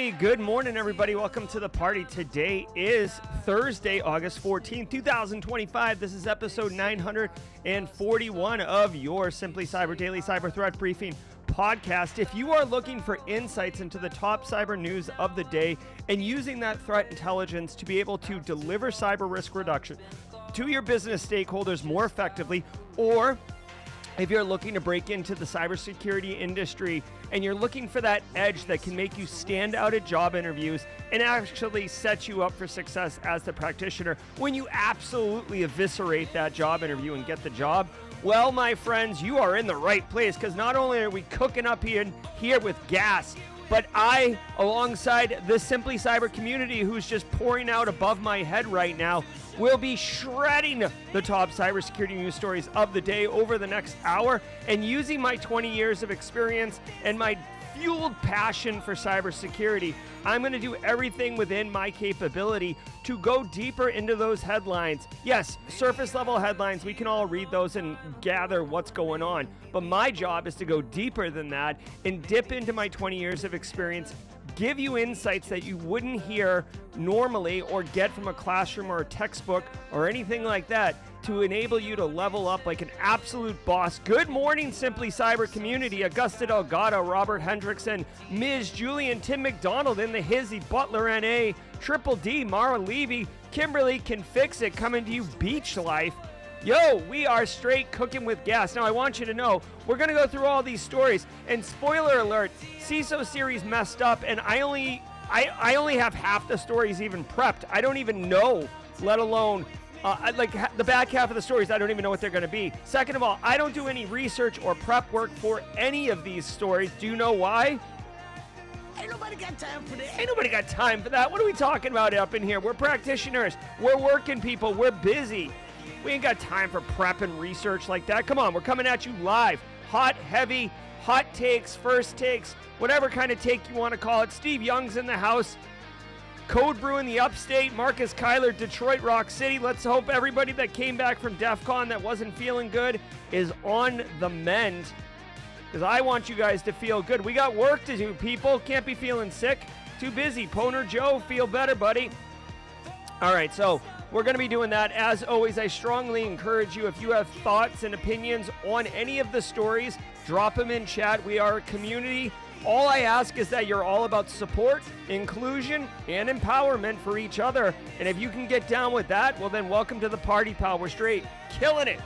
Hey, good morning, everybody. Welcome to the party. Today is Thursday, August 14th, 2025. This is episode 941 of your Simply Cyber Daily Cyber Threat Briefing podcast. If you are looking for insights into the top cyber news of the day and using that threat intelligence to be able to deliver cyber risk reduction to your business stakeholders more effectively, or if you're looking to break into the cybersecurity industry and you're looking for that edge that can make you stand out at job interviews and actually set you up for success as the practitioner when you absolutely eviscerate that job interview and get the job, well, my friends, you are in the right place, because not only are we cooking up here with gas, but I, alongside the Simply Cyber community who's just pouring out above my head right now, will be shredding the top cybersecurity news stories of the day over the next hour, and using my 20 years of experience and my fueled passion for cybersecurity, I'm going to do everything within my capability to go deeper into those headlines. Yes, surface level headlines, we can all read those and gather what's going on, but my job is to go deeper than that and dip into my 20 years of experience, give you insights that you wouldn't hear normally or get from a classroom or a textbook or anything like that, to enable you to level up like an absolute boss. Good morning, Simply Cyber community. Augusta Delgado, Robert Hendrickson, Ms. Julian, Tim McDonald in the Hizzy, Butler NA, Triple D, Mara Levy, Kimberly Can Fix It, coming to you Beach Life. Yo, we are straight cooking with gas. Now, I want you to know, we're going to go through all these stories, and spoiler alert, CISO series messed up, and I only have half the stories even prepped. I don't even know, let alone the back half of the stories, I don't even know what they're going to be. Second of all, I don't do any research or prep work for any of these stories. Do you know why? Ain't nobody got time for that. Ain't nobody got time for that. What are we talking about up in here? We're practitioners. We're working people. We're busy. We ain't got time for prep and research like that. Come on, we're coming at you live. Hot, heavy, hot takes, first takes, whatever kind of take you want to call it. Steve Young's in the house. Code Brew in the upstate, Marcus Kyler, Detroit Rock City. Let's hope everybody that came back from DEF CON that wasn't feeling good is on the mend, because I want you guys to feel good. We got work to do, people. Can't be feeling sick. Too busy. Poner Joe, feel better, buddy. All right, so we're going to be doing that. As always, I strongly encourage you, if you have thoughts and opinions on any of the stories, drop them in chat. We are a community. All I ask is that you're all about support, inclusion, and empowerment for each other. And if you can get down with that, well then welcome to the party, pal. We're straight killing it.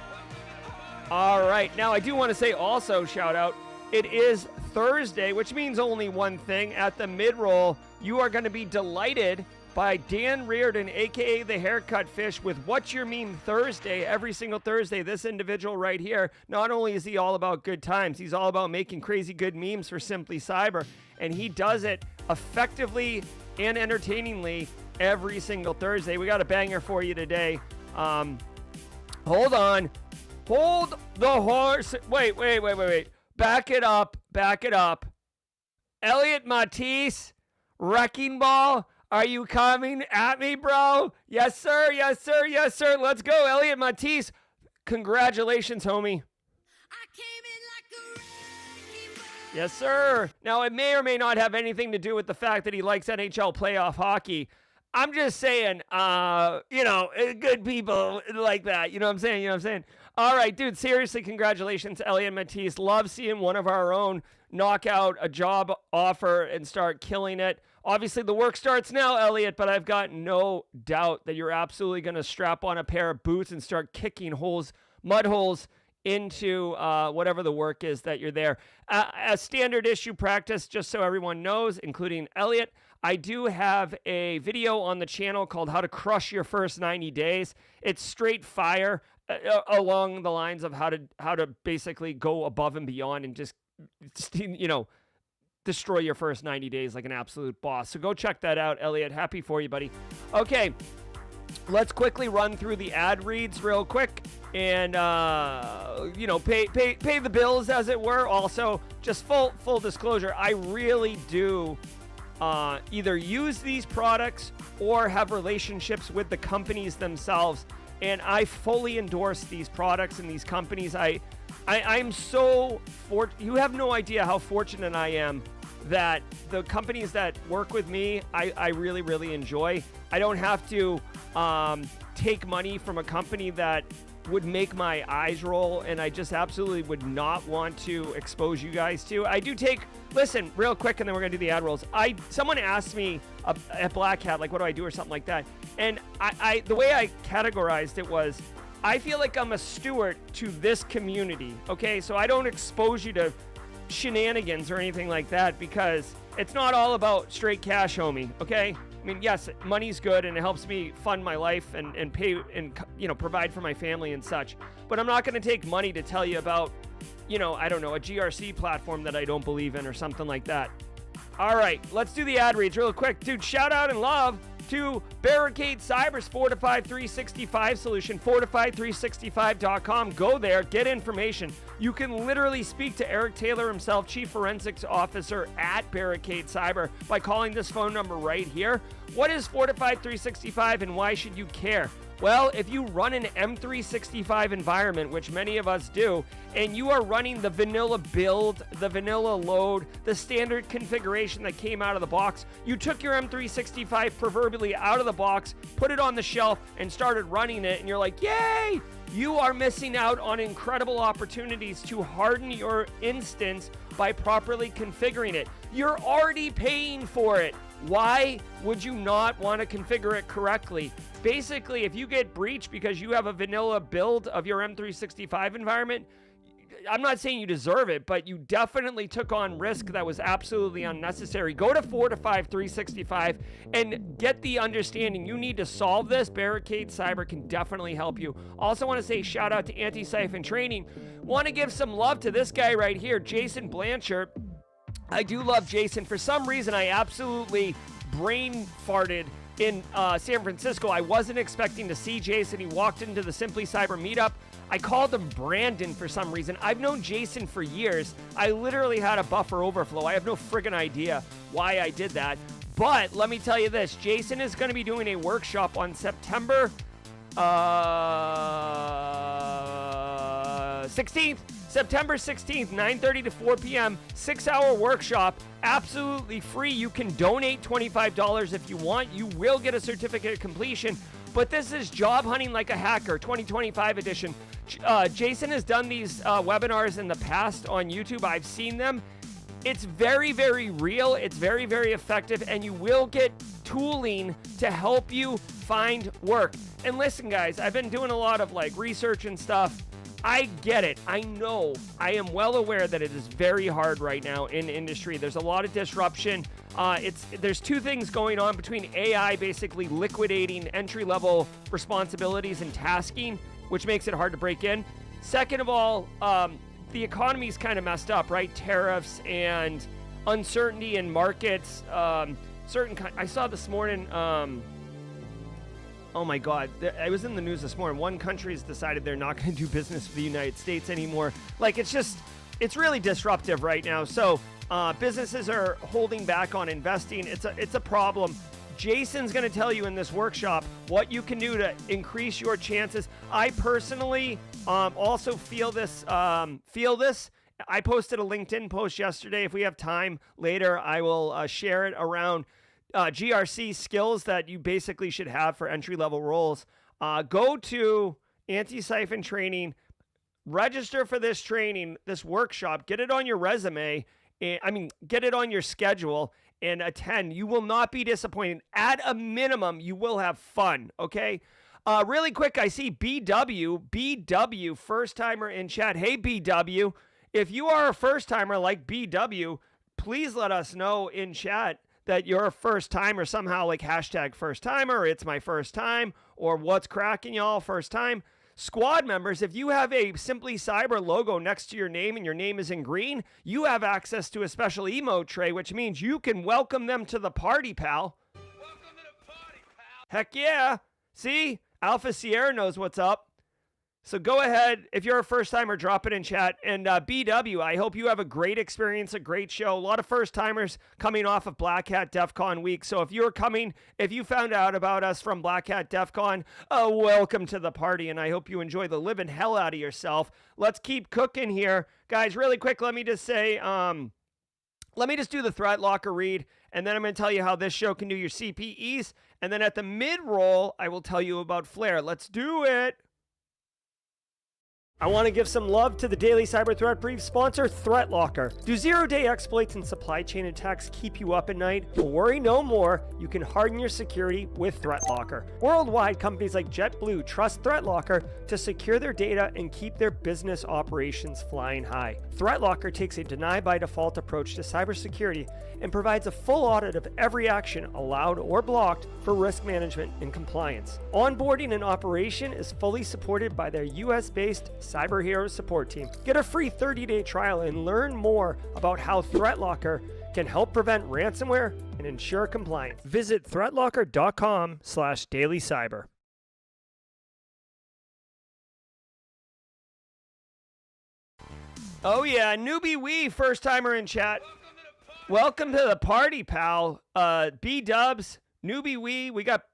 All right. Now, I do want to say also, shout out, it is Thursday, which means only one thing. At the mid-roll, you are going to be delighted by Dan Reardon, a.k.a. The Haircut Fish, with What's Your Meme Thursday. Every single Thursday, this individual right here, not only is he all about good times, he's all about making crazy good memes for Simply Cyber, and he does it effectively and entertainingly every single Thursday. We got a banger for you today. Hold on. Hold the horse. Wait. Back it up. Elliot Matisse, Wrecking Ball, are you coming at me, bro? Yes, sir. Let's go, Elliot Matisse. Congratulations, homie. I came in like a wrecking ball. Yes, sir. Now, it may or may not have anything to do with the fact that he likes NHL playoff hockey. I'm just saying, good people like that. You know what I'm saying? All right, dude, seriously, congratulations, Elliot Matisse. Love seeing one of our own knock out a job offer and start killing it. Obviously, the work starts now, Elliot, but I've got no doubt that you're absolutely going to strap on a pair of boots and start kicking mud holes into whatever the work is that you're there. As standard issue practice, just so everyone knows, including Elliot, I do have a video on the channel called How to Crush Your First 90 Days. It's straight fire along the lines of how to basically go above and beyond and just destroy your first 90 days like an absolute boss. So go check that out, Elliot. Happy for you, buddy. Okay, let's quickly run through the ad reads real quick and pay the bills, as it were. Also, just full disclosure, I really do either use these products or have relationships with the companies themselves, and I fully endorse these products and these companies. I'm so you have no idea how fortunate I am that the companies that work with me, I really, really enjoy. I don't have to take money from a company that would make my eyes roll, and I just absolutely would not want to expose you guys to. I do take, listen, real quick, and then we're gonna do the ad rolls. Someone asked me at Black Hat, like, what do I do or something like that, and I the way I categorized it was, I feel like I'm a steward to this community, okay? So I don't expose you to shenanigans or anything like that, because it's not all about straight cash, homie, okay? I mean, yes, money's good and it helps me fund my life and pay and, you know, provide for my family and such. But I'm not going to take money to tell you about, you know, I don't know, a GRC platform that I don't believe in or something like that. All right, let's do the ad reads real quick. Dude, shout out and love to Barricade Cyber's Fortify 365 solution, fortify365.com. Go there, get information. You can literally speak to Eric Taylor himself, Chief Forensics Officer at Barricade Cyber, by calling this phone number right here. What is Fortify 365 and why should you care? Well, if you run an M365 environment, which many of us do, and you are running the vanilla build, the vanilla load, the standard configuration that came out of the box, you took your M365 proverbially out of the box, put it on the shelf, and started running it, and you're like, yay! You are missing out on incredible opportunities to harden your instance by properly configuring it. You're already paying for it. Why would you not want to configure it correctly? Basically, if you get breached because you have a vanilla build of your M365 environment, I'm not saying you deserve it, but you definitely took on risk that was absolutely unnecessary. Go to Fortify 365 and get the understanding you need to solve this. Barricade Cyber can definitely help you. Also want to say shout out to Antisyphon Training. Want to give some love to this guy right here, Jason Blanchard. I do love Jason. For some reason, I absolutely brain farted in San Francisco. I wasn't expecting to see Jason. He walked into the Simply Cyber meetup. I called him Brandon for some reason. I've known Jason for years. I literally had a buffer overflow. I have no friggin' idea why I did that. But let me tell you this. Jason is going to be doing a workshop on September 16th. September 16th, 9:30 to 4 p.m., 6-hour workshop, absolutely free. You can donate $25 if you want. You will get a certificate of completion. But this is Job Hunting Like a Hacker 2025 edition. Jason has done these webinars in the past on YouTube. I've seen them. It's very, very real. It's very, very effective. And you will get tooling to help you find work. And listen, guys, I've been doing a lot of like research and stuff. I get it. I know. I am well aware that it is very hard right now in industry. There's a lot of disruption. There's two things going on between AI basically liquidating entry-level responsibilities and tasking, which makes it hard to break in. Second of all, the economy's kind of messed up, right? Tariffs and uncertainty in markets. I saw this morning. Oh my God, I was in the news this morning. One country's decided they're not going to do business with the United States anymore. Like, it's really disruptive right now. So businesses are holding back on investing. It's a problem. Jason's going to tell you in this workshop what you can do to increase your chances. I personally also feel this. I posted a LinkedIn post yesterday. If we have time later, I will share it around GRC skills that you basically should have for entry-level roles. Go to Antisyphon Training, register for this training, this workshop, get it on your resume, get it on your schedule and attend. You will not be disappointed. At a minimum, you will have fun, okay? Really quick, I see BW, first-timer in chat. Hey, BW, if you are a first-timer like BW, please let us know in chat that you're a first timer, somehow like hashtag first timer, or it's my first time, or what's cracking y'all, first time. Squad members, if you have a Simply Cyber logo next to your name and your name is in green, you have access to a special emote tray, which means you can welcome them to the party, pal. Welcome to the party, pal. Heck yeah. See, Alpha Sierra knows what's up. So go ahead, if you're a first-timer, drop it in chat. And BW, I hope you have a great experience, a great show. A lot of first-timers coming off of Black Hat DEF CON week. So if you found out about us from Black Hat DEF CON, welcome to the party. And I hope you enjoy the living hell out of yourself. Let's keep cooking here. Guys, really quick, let me just say, Let me just do the Threat Locker read, and then I'm going to tell you how this show can do your CPEs. And then at the mid-roll, I will tell you about Flare. Let's do it. I want to give some love to the Daily Cyber Threat Brief sponsor, Threat Locker. Do zero-day exploits and supply chain attacks keep you up at night? Well, worry no more. You can harden your security with Threat Locker. Worldwide, companies like JetBlue trust Threat Locker to secure their data and keep their business operations flying high. Threat Locker takes a deny-by-default approach to cybersecurity and provides a full audit of every action allowed or blocked for risk management and compliance. Onboarding and operation is fully supported by their US-based Cyber Heroes support team. Get a free 30-day trial and learn more about how Threat Locker can help prevent ransomware and ensure compliance. Visit threatlocker.com/dailycyber. Oh yeah, newbie wee, first timer in chat. Welcome to the party, pal. B-dubs, newbie wee. We got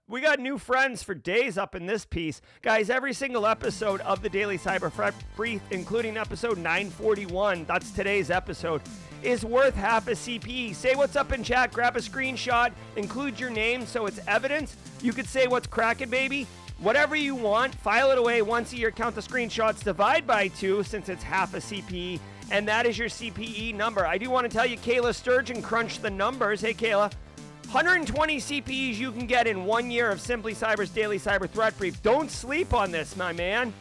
new friends for days up in this piece. Guys, every single episode of the Daily Cyber Threat Brief, including episode 941, that's today's episode, is worth half a CPE. Say what's up in chat, grab a screenshot, include your name so it's evidence. You could say what's cracking, baby. Whatever you want, file it away once a year, count the screenshots, divide by 2 since it's half a CPE, and that is your CPE number. I do want to tell you, Kayla Sturgeon crunched the numbers. Hey, Kayla. 120 CPEs you can get in 1 year of Simply Cyber's Daily Cyber Threat Brief. Don't sleep on this, my man.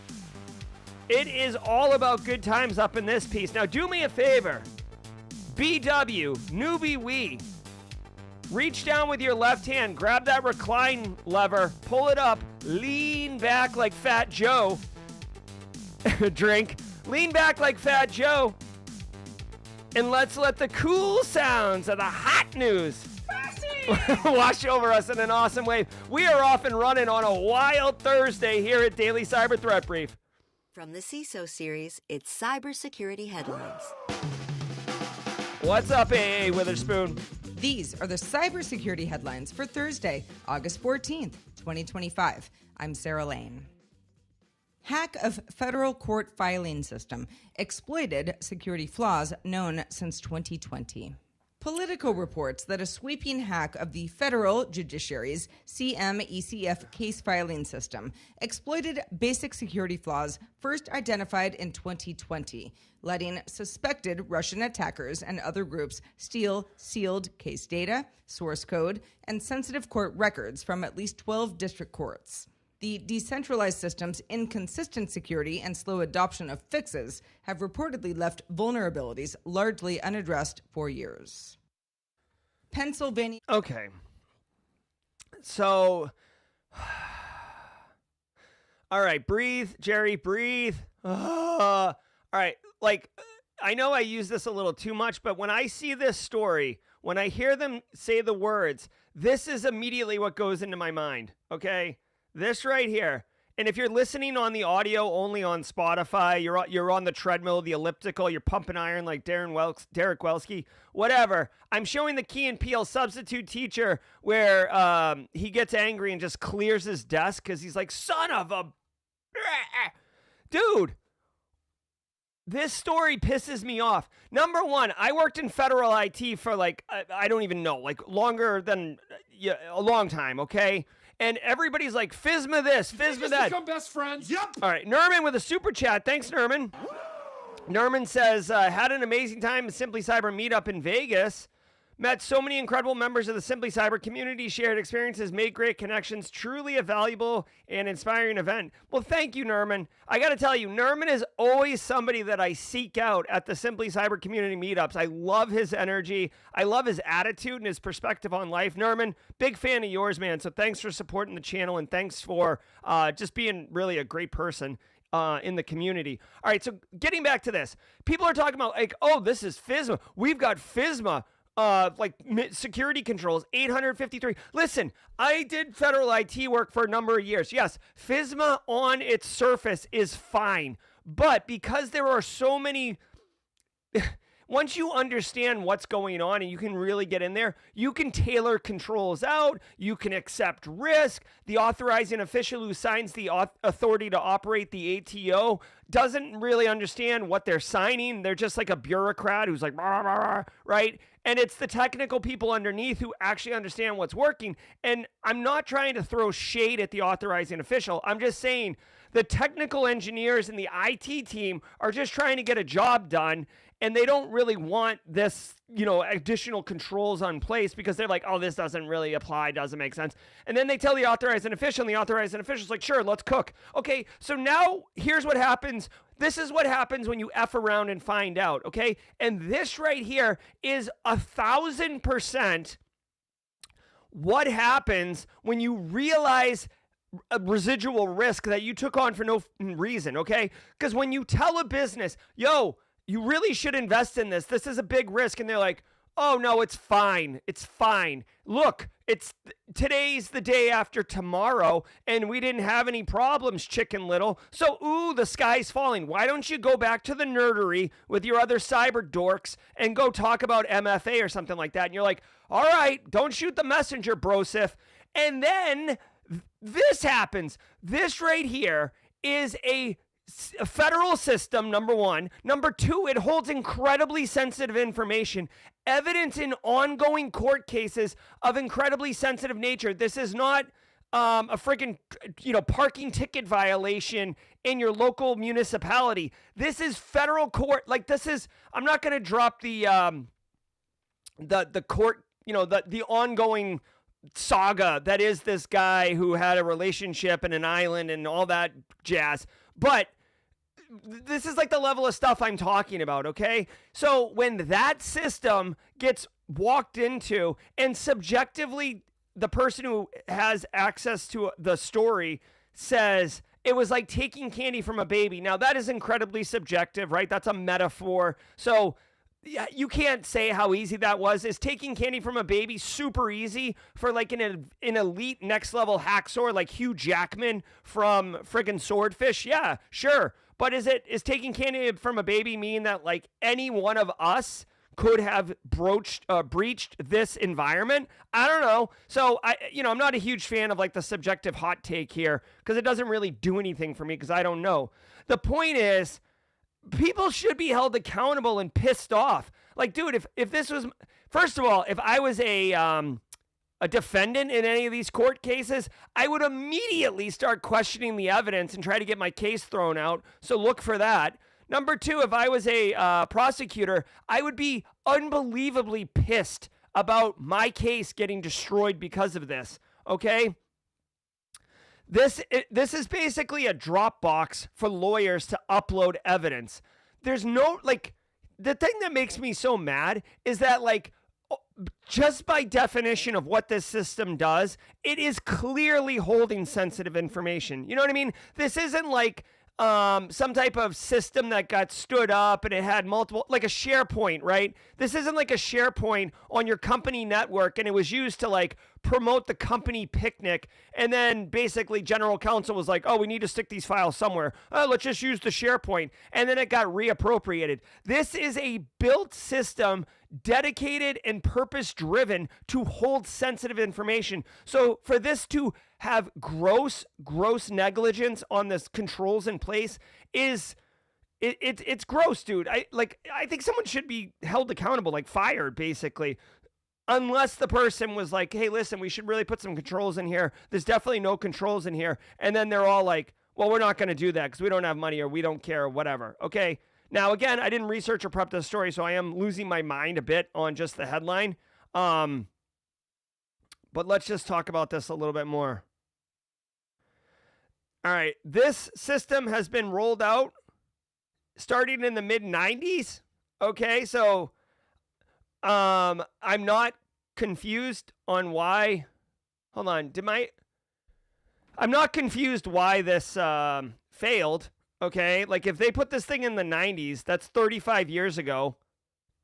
It is all about good times up in this piece. Now, do me a favor. BW, newbie wee. Reach down with your left hand, grab that recline lever, pull it up, lean back like Fat Joe. Drink. Lean back like Fat Joe. And let's let the cool sounds of the hot news wash over us in an awesome wave. We are off and running on a wild Thursday here at Daily Cyber Threat Brief. From the CISO series, it's cybersecurity headlines. What's up, AA Witherspoon? These are the cybersecurity headlines for Thursday, August 14th, 2025. I'm Sarah Lane. Hack of federal court filing system exploited security flaws known since 2020. Politico reports that a sweeping hack of the federal judiciary's CMECF case filing system exploited basic security flaws first identified in 2020, letting suspected Russian attackers and other groups steal sealed case data, source code, and sensitive court records from at least 12 district courts. The decentralized system's inconsistent security and slow adoption of fixes have reportedly left vulnerabilities largely unaddressed for years. Pennsylvania. Okay. So, all right, breathe, Jerry, breathe. All right, like, I know I use this a little too much, but when I see this story, when I hear them say the words, this is immediately what goes into my mind, okay? This right here. And if you're listening on the audio only on Spotify, you're on the treadmill, the elliptical, you're pumping iron like Derek Welski, whatever. I'm showing the Key and Peele substitute teacher where he gets angry and just clears his desk because he's like, son of a... Dude, this story pisses me off. Number one, I worked in federal IT for like, I don't even know, like longer than a long time, okay? And everybody's like, FISMA this, FISMA that. Become best friends. Yep. All right, Nerman with a super chat. Thanks, Nerman. Nerman says, had an amazing time at Simply Cyber meetup in Vegas. Met so many incredible members of the Simply Cyber community, shared experiences, made great connections, truly a valuable and inspiring event. Well, thank you, Nerman. I got to tell you, Nerman is always somebody that I seek out at the Simply Cyber community meetups. I love his energy. I love his attitude and his perspective on life. Nerman, big fan of yours, man. So thanks for supporting the channel and thanks for just being really a great person in the community. All right, so getting back to this. People are talking about like, oh, this is FISMA. We've got FISMA. Like security controls, 853. Listen, I did federal IT work for a number of years. Yes, FISMA on its surface is fine. But because there are so many, once you understand what's going on and you can really get in there, you can tailor controls out, you can accept risk. The authorizing official who signs the authority to operate the ATO doesn't really understand what they're signing. They're just like a bureaucrat who's like, rah, rah, rah, right? And it's the technical people underneath who actually understand what's working. And I'm not trying to throw shade at the authorizing official. I'm just saying the technical engineers and the IT team are just trying to get a job done, and they don't really want this, additional controls on place because they're like, oh, this doesn't really apply, doesn't make sense. And then they tell the authorizing official, and the authorizing official's like, sure, let's cook. Okay, so now here's what happens. This is what happens when you F around and find out, okay? And this right here is 1,000% what happens when you realize a residual risk that you took on for no reason, okay? Because when you tell a business, yo, you really should invest in this. This is a big risk. And they're like, oh, no, it's fine. It's fine. Look, today's the day after tomorrow, and we didn't have any problems, Chicken Little. So, ooh, the sky's falling. Why don't you go back to the nerdery with your other cyber dorks and go talk about MFA or something like that? And you're like, all right, don't shoot the messenger, brosif. And then this happens. This right here is a federal system, number one. Number two, it holds incredibly sensitive information, evidence in ongoing court cases of incredibly sensitive nature. This is not a freaking, parking ticket violation in your local municipality. This is federal court. Like, this is, I'm not going to drop the court, the ongoing saga that is this guy who had a relationship in an island and all that jazz. But this is like the level of stuff I'm talking about, okay? So when that system gets walked into and subjectively the person who has access to the story says it was like taking candy from a baby. Now that is incredibly subjective, right? That's a metaphor. So yeah, you can't say how easy that was. Is taking candy from a baby super easy for like an elite next level hacksaw like Hugh Jackman from friggin' Swordfish? Yeah, sure. But is taking candy from a baby mean that like any one of us could have breached this environment? I don't know. So I'm not a huge fan of like the subjective hot take here because it doesn't really do anything for me because I don't know. The point is, people should be held accountable and pissed off. Like, dude, if this was, first of all, if I was a defendant in any of these court cases, I would immediately start questioning the evidence and try to get my case thrown out. So look for that. Number two, if I was a prosecutor, I would be unbelievably pissed about my case getting destroyed because of this. Okay? This is basically a Dropbox for lawyers to upload evidence. There's no, like, the thing that makes me so mad is that, like, just by definition of what this system does, it is clearly holding sensitive information. You know what I mean? This isn't like some type of system that got stood up and it had multiple, like a SharePoint, right? This isn't like a SharePoint on your company network and it was used to like promote the company picnic. And then basically general counsel was like, oh, we need to stick these files somewhere. Let's just use the SharePoint. And then it got reappropriated. This is a built system dedicated and purpose driven to hold sensitive information. So for this to have gross negligence on this controls in place is it's gross, dude. I think someone should be held accountable, like fired basically. Unless the person was like, hey, listen, we should really put some controls in here. There's definitely no controls in here. And then they're all like, well, we're not going to do that because we don't have money or we don't care or whatever. Okay. Now, again, I didn't research or prep this story, so I am losing my mind a bit on just the headline. But let's just talk about this a little bit more. All right. This system has been rolled out starting in the mid-90s. Okay. So I'm not confused on why. Hold on. I'm not confused why this failed. Okay, like if they put this thing in the 90s, that's 35 years ago.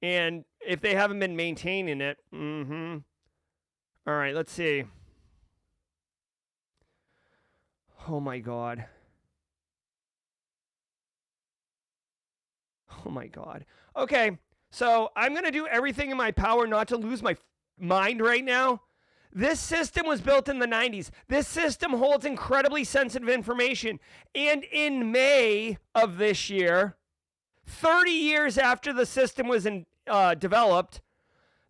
And if they haven't been maintaining it, All right, let's see. Oh my God. Oh my God. Okay, So I'm going to do everything in my power not to lose my mind right now. This system was built in the 90s. This system holds incredibly sensitive information. And in May of this year, 30 years after the system was developed,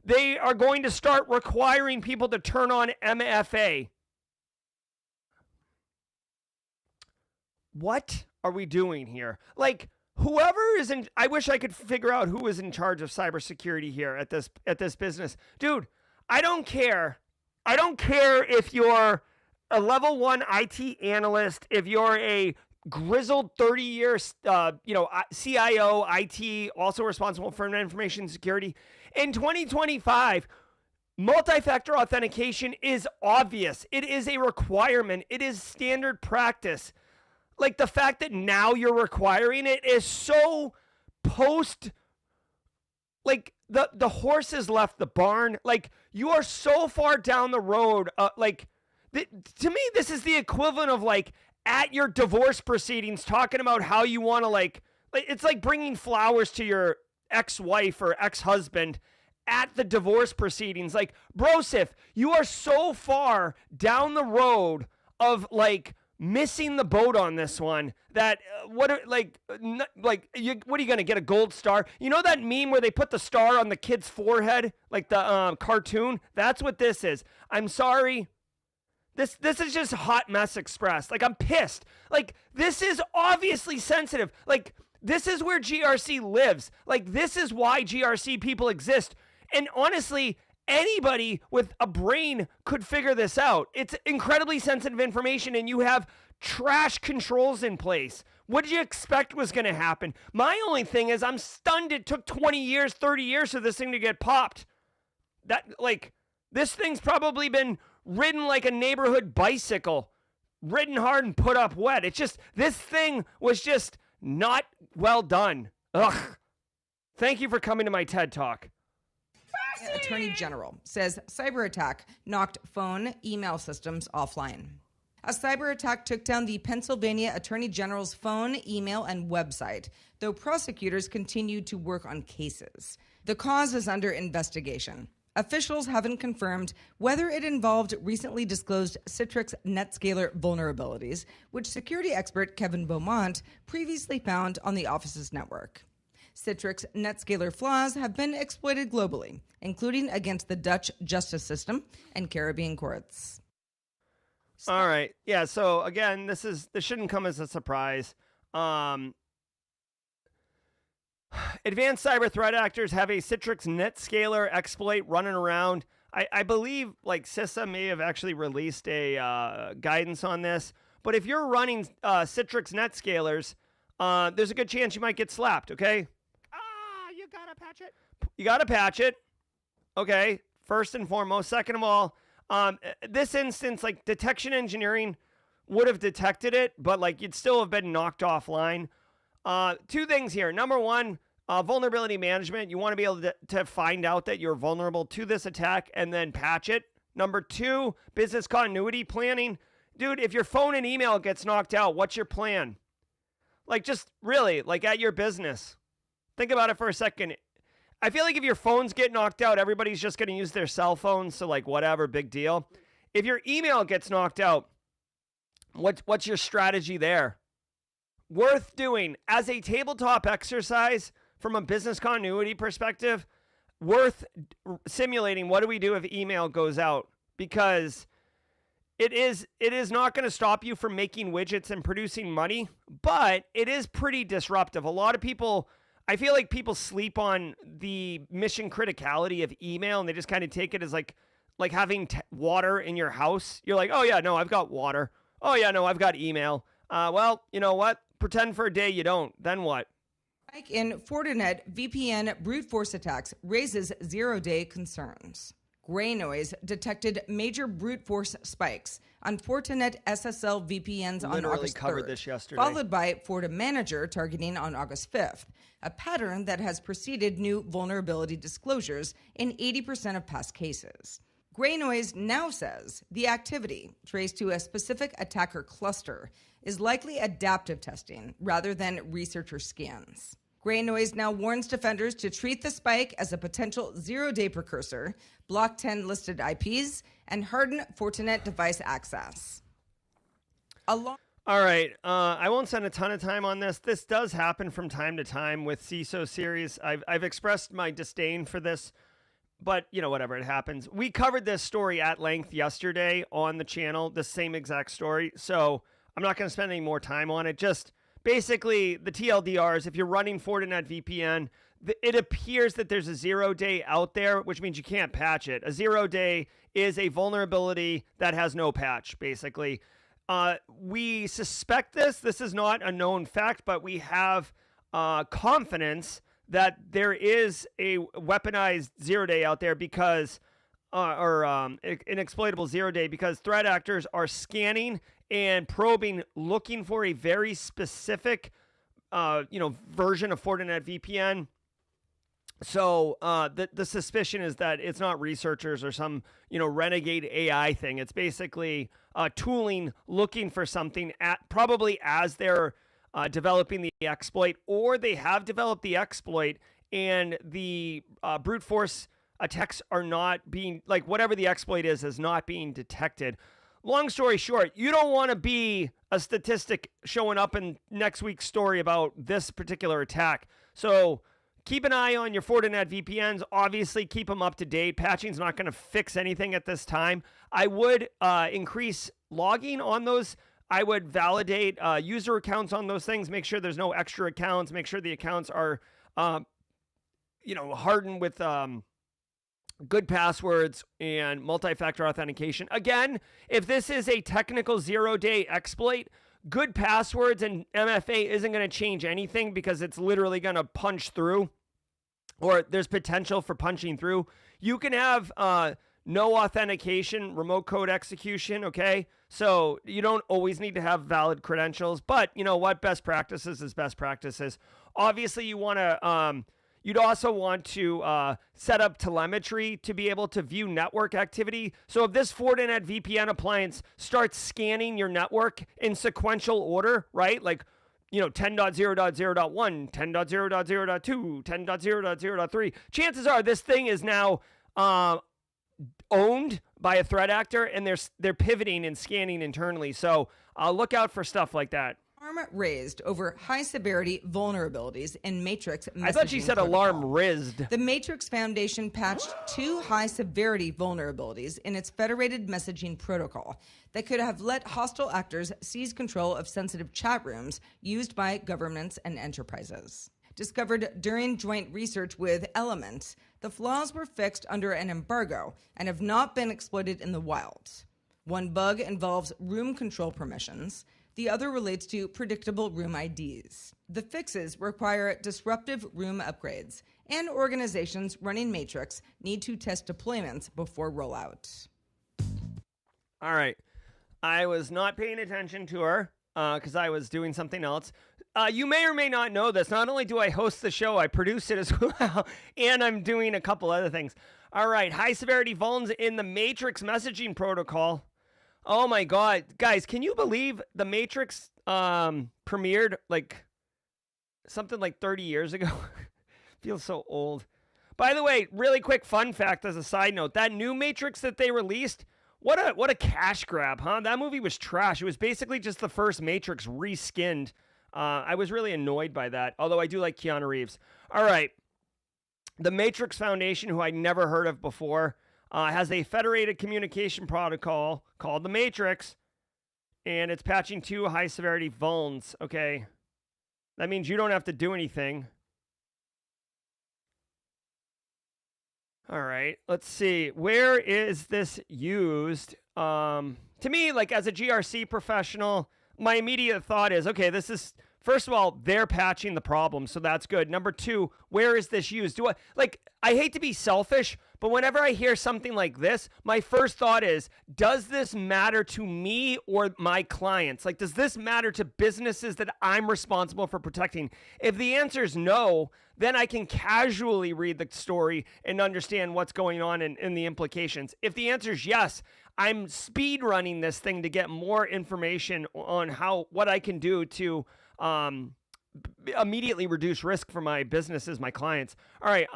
they are going to start requiring people to turn on MFA. What are we doing here? Like, whoever is in, I wish I could figure out who is in charge of cybersecurity here at this business. Dude, I don't care. I don't care if you're a level 1 IT analyst, if you're a grizzled 30-year, CIO, IT, also responsible for information security. In 2025, multi-factor authentication is obvious. It is a requirement. It is standard practice. Like, the fact that now you're requiring it is so post, like, the horse has left the barn. Like, you are so far down the road. To me, this is the equivalent of, like, at your divorce proceedings talking about how you want to, like, it's like bringing flowers to your ex-wife or ex-husband at the divorce proceedings. Like, Brosif, you are so far down the road of, like, missing the boat on this one that what are you gonna get a gold star? You know that meme where they put the star on the kid's forehead, like the cartoon? That's what this is. I'm sorry. This is just Hot Mess Express. Like, I'm pissed. Like, this is obviously sensitive. Like, this is where GRC lives. Like, this is why GRC people exist. And honestly, anybody with a brain could figure this out. It's incredibly sensitive information, and you have trash controls in place. What did you expect was going to happen? My only thing is I'm stunned it took 20 years, 30 years for this thing to get popped. This thing's probably been ridden like a neighborhood bicycle, ridden hard and put up wet. It's just, this thing was just not well done. Ugh. Thank you for coming to my TED Talk. Attorney General says cyber attack knocked phone, email systems offline. A cyber attack took down the Pennsylvania Attorney General's phone, email, and website, though prosecutors continue to work on cases. The cause is under investigation. Officials haven't confirmed whether it involved recently disclosed Citrix NetScaler vulnerabilities, which security expert Kevin Beaumont previously found on the Office's network. Citrix NetScaler flaws have been exploited globally, including against the Dutch justice system and Caribbean courts. All right. Yeah, so again, this shouldn't come as a surprise. Advanced cyber threat actors have a Citrix NetScaler exploit running around. I believe like CISA may have actually released a guidance on this. But if you're running Citrix NetScalers, there's a good chance you might get slapped, okay? You gotta patch it. You gotta patch it. Okay, first and foremost. Second of all, this instance, like, detection engineering would have detected it, but like you'd still have been knocked offline. Two things here. Number one, vulnerability management. You want to be able to find out that you're vulnerable to this attack and then patch it. Number two, business continuity planning. Dude, if your phone and email gets knocked out, what's your plan? Like, just really, like, at your business. Think about it for a second. I feel like if your phones get knocked out, everybody's just going to use their cell phones, so like whatever, big deal. If your email gets knocked out, what's your strategy there? Worth doing as a tabletop exercise from a business continuity perspective, worth simulating what do we do if email goes out, because it is not going to stop you from making widgets and producing money, but it is pretty disruptive. A lot of people, I feel like people sleep on the mission criticality of email, and they just kind of take it as like having water in your house. You're like, oh yeah, no, I've got water. Oh yeah, no, I've got email. Well, you know what? Pretend for a day you don't. Then what? Like in Fortinet VPN brute force attacks raises zero-day concerns. Gray Noise detected major brute force spikes on Fortinet SSL VPNs on August 3rd, covered this yesterday. followed by FortiManager targeting on August 5th, a pattern that has preceded new vulnerability disclosures in 80% of past cases. Gray Noise now says the activity, traced to a specific attacker cluster, is likely adaptive testing rather than researcher scans. Gray Noise now warns defenders to treat the spike as a potential zero-day precursor, block 10 listed IPs, and harden Fortinet device access. All right. I won't spend a ton of time on this. This does happen from time to time with CISO series. I've expressed my disdain for this, but, whatever, it happens. We covered this story at length yesterday on the channel, the same exact story. So I'm not going to spend any more time on it. Just basically, the TLDRs, if you're running Fortinet VPN, it appears that there's a 0-day out there, which means you can't patch it. A 0-day is a vulnerability that has no patch, basically. We suspect this. This is not a known fact, but we have confidence that there is a weaponized 0-day out there because, an exploitable 0-day, because threat actors are scanning and probing, looking for a very specific, version of Fortinet VPN. So the suspicion is that it's not researchers or some, renegade AI thing. It's basically tooling looking for something probably as they're developing the exploit, or they have developed the exploit and the brute force attacks are not being, whatever the exploit is not being detected. Long story short, you don't want to be a statistic showing up in next week's story about this particular attack. So keep an eye on your Fortinet VPNs. Obviously, keep them up to date. Patching's not going to fix anything at this time. I would increase logging on those. I would validate user accounts on those things. Make sure there's no extra accounts. Make sure the accounts are, hardened with good passwords and multi-factor authentication. Again, if this is a technical 0-day exploit, good passwords and MFA isn't going to change anything because it's literally going to punch through, or there's potential for punching through. You can have no authentication, remote code execution, okay? So you don't always need to have valid credentials, but you know what? Best practices is best practices. Obviously, you want to... You'd also want to set up telemetry to be able to view network activity. So if this Fortinet VPN appliance starts scanning your network in sequential order, right? 10.0.0.1, 10.0.0.2, 10.0.0.3. Chances are this thing is now owned by a threat actor, and they're pivoting and scanning internally. So look out for stuff like that. Alarm raised over high-severity vulnerabilities in Matrix messaging. I thought she said protocol. alarm rizzed. The Matrix Foundation patched 2 high-severity vulnerabilities in its federated messaging protocol that could have let hostile actors seize control of sensitive chat rooms used by governments and enterprises. Discovered during joint research with Element, the flaws were fixed under an embargo and have not been exploited in the wild. One bug involves room control permissions. The other relates to predictable room IDs. The fixes require disruptive room upgrades, and organizations running Matrix need to test deployments before rollout. All right. I was not paying attention to her because I was doing something else. You may or may not know this. Not only do I host the show, I produce it as well, and I'm doing a couple other things. All right. High-severity vulns in the Matrix messaging protocol. Oh my God, guys, can you believe the Matrix premiered something like 30 years ago? Feels so old. By the way, really quick fun fact as a side note, that new Matrix that they released, what a cash grab, huh? That movie was trash. It was basically just the first Matrix reskinned. I was really annoyed by that, although I do like Keanu Reeves. All right, the Matrix Foundation, who I'd never heard of before, has a federated communication protocol called the Matrix, and it's patching 2 high-severity vulns, okay? That means you don't have to do anything. All right, let's see. Where is this used? To me, as a GRC professional, my immediate thought is, okay, this is... First of all, they're patching the problem, so that's good. Number 2, where is this used? I hate to be selfish, but whenever I hear something like this, my first thought is, does this matter to me or my clients? Does this matter to businesses that I'm responsible for protecting? If the answer is no, then I can casually read the story and understand what's going on and the implications. If the answer is yes, I'm speed running this thing to get more information on what I can do to immediately reduce risk for my businesses, my clients. All right.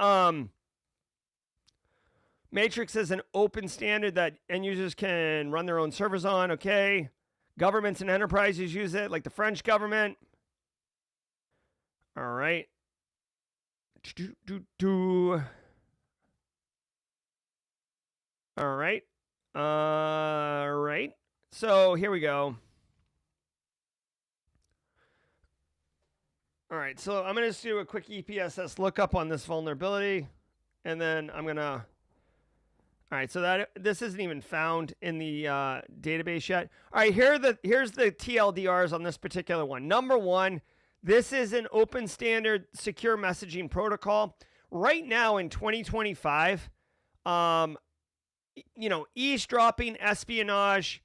Matrix is an open standard that end users can run their own servers on. Okay. Governments and enterprises use it, like the French government. All right. All right. Right. So here we go. All right. So I'm going to just do a quick EPSS lookup on this vulnerability. And then I'm going to... All right, so that this isn't even found in the database yet. All right, here's the TLDRs on this particular one. Number one, this is an open standard secure messaging protocol. Right now in 2025, eavesdropping, espionage,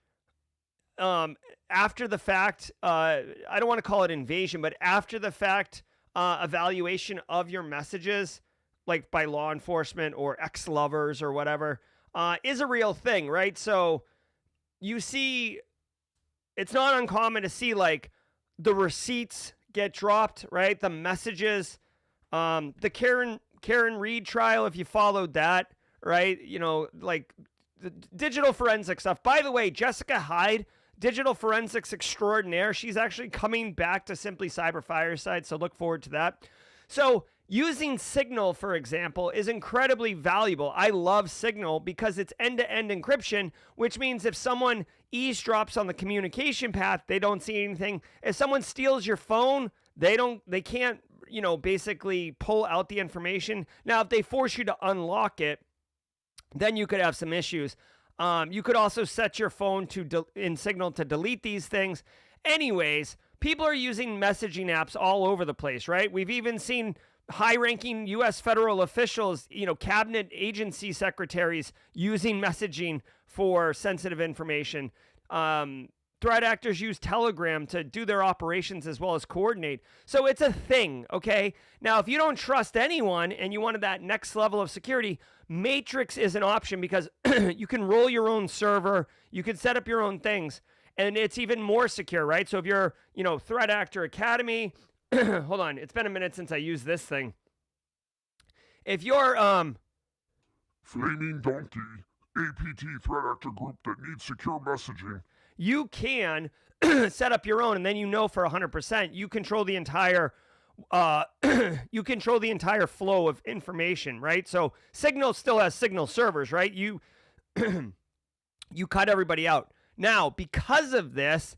after the fact, I don't want to call it invasion, but after the fact evaluation of your messages, like by law enforcement or ex-lovers or whatever, is a real thing, right? So you see, it's not uncommon to see like the receipts get dropped, right? The messages, the Karen Reed trial, if you followed that, right? Like the digital forensic stuff. By the way, Jessica Hyde, digital forensics extraordinaire. She's actually coming back to Simply Cyber Fireside, so look forward to that. So using Signal, for example, is incredibly valuable. I love Signal because it's end-to-end encryption, which means if someone eavesdrops on the communication path, they don't see anything. If someone steals your phone, they can't, basically pull out the information. Now, if they force you to unlock it, then you could have some issues. You could also set your phone in Signal to delete these things. Anyways, people are using messaging apps all over the place, right? We've even seen high-ranking U.S. federal officials, cabinet agency secretaries using messaging for sensitive information. Threat actors use Telegram to do their operations as well as coordinate. So it's a thing, okay? Now, if you don't trust anyone and you wanted that next level of security, Matrix is an option because you can roll your own server, you can set up your own things, and it's even more secure, right? So if you're, Threat Actor Academy, hold on, it's been a minute since I used this thing. If you're Flaming Donkey, APT threat actor group that needs secure messaging, you can set up your own, and then for 100% you control the entire flow of information, right? So Signal still has Signal servers, right? You cut everybody out. Now, because of this,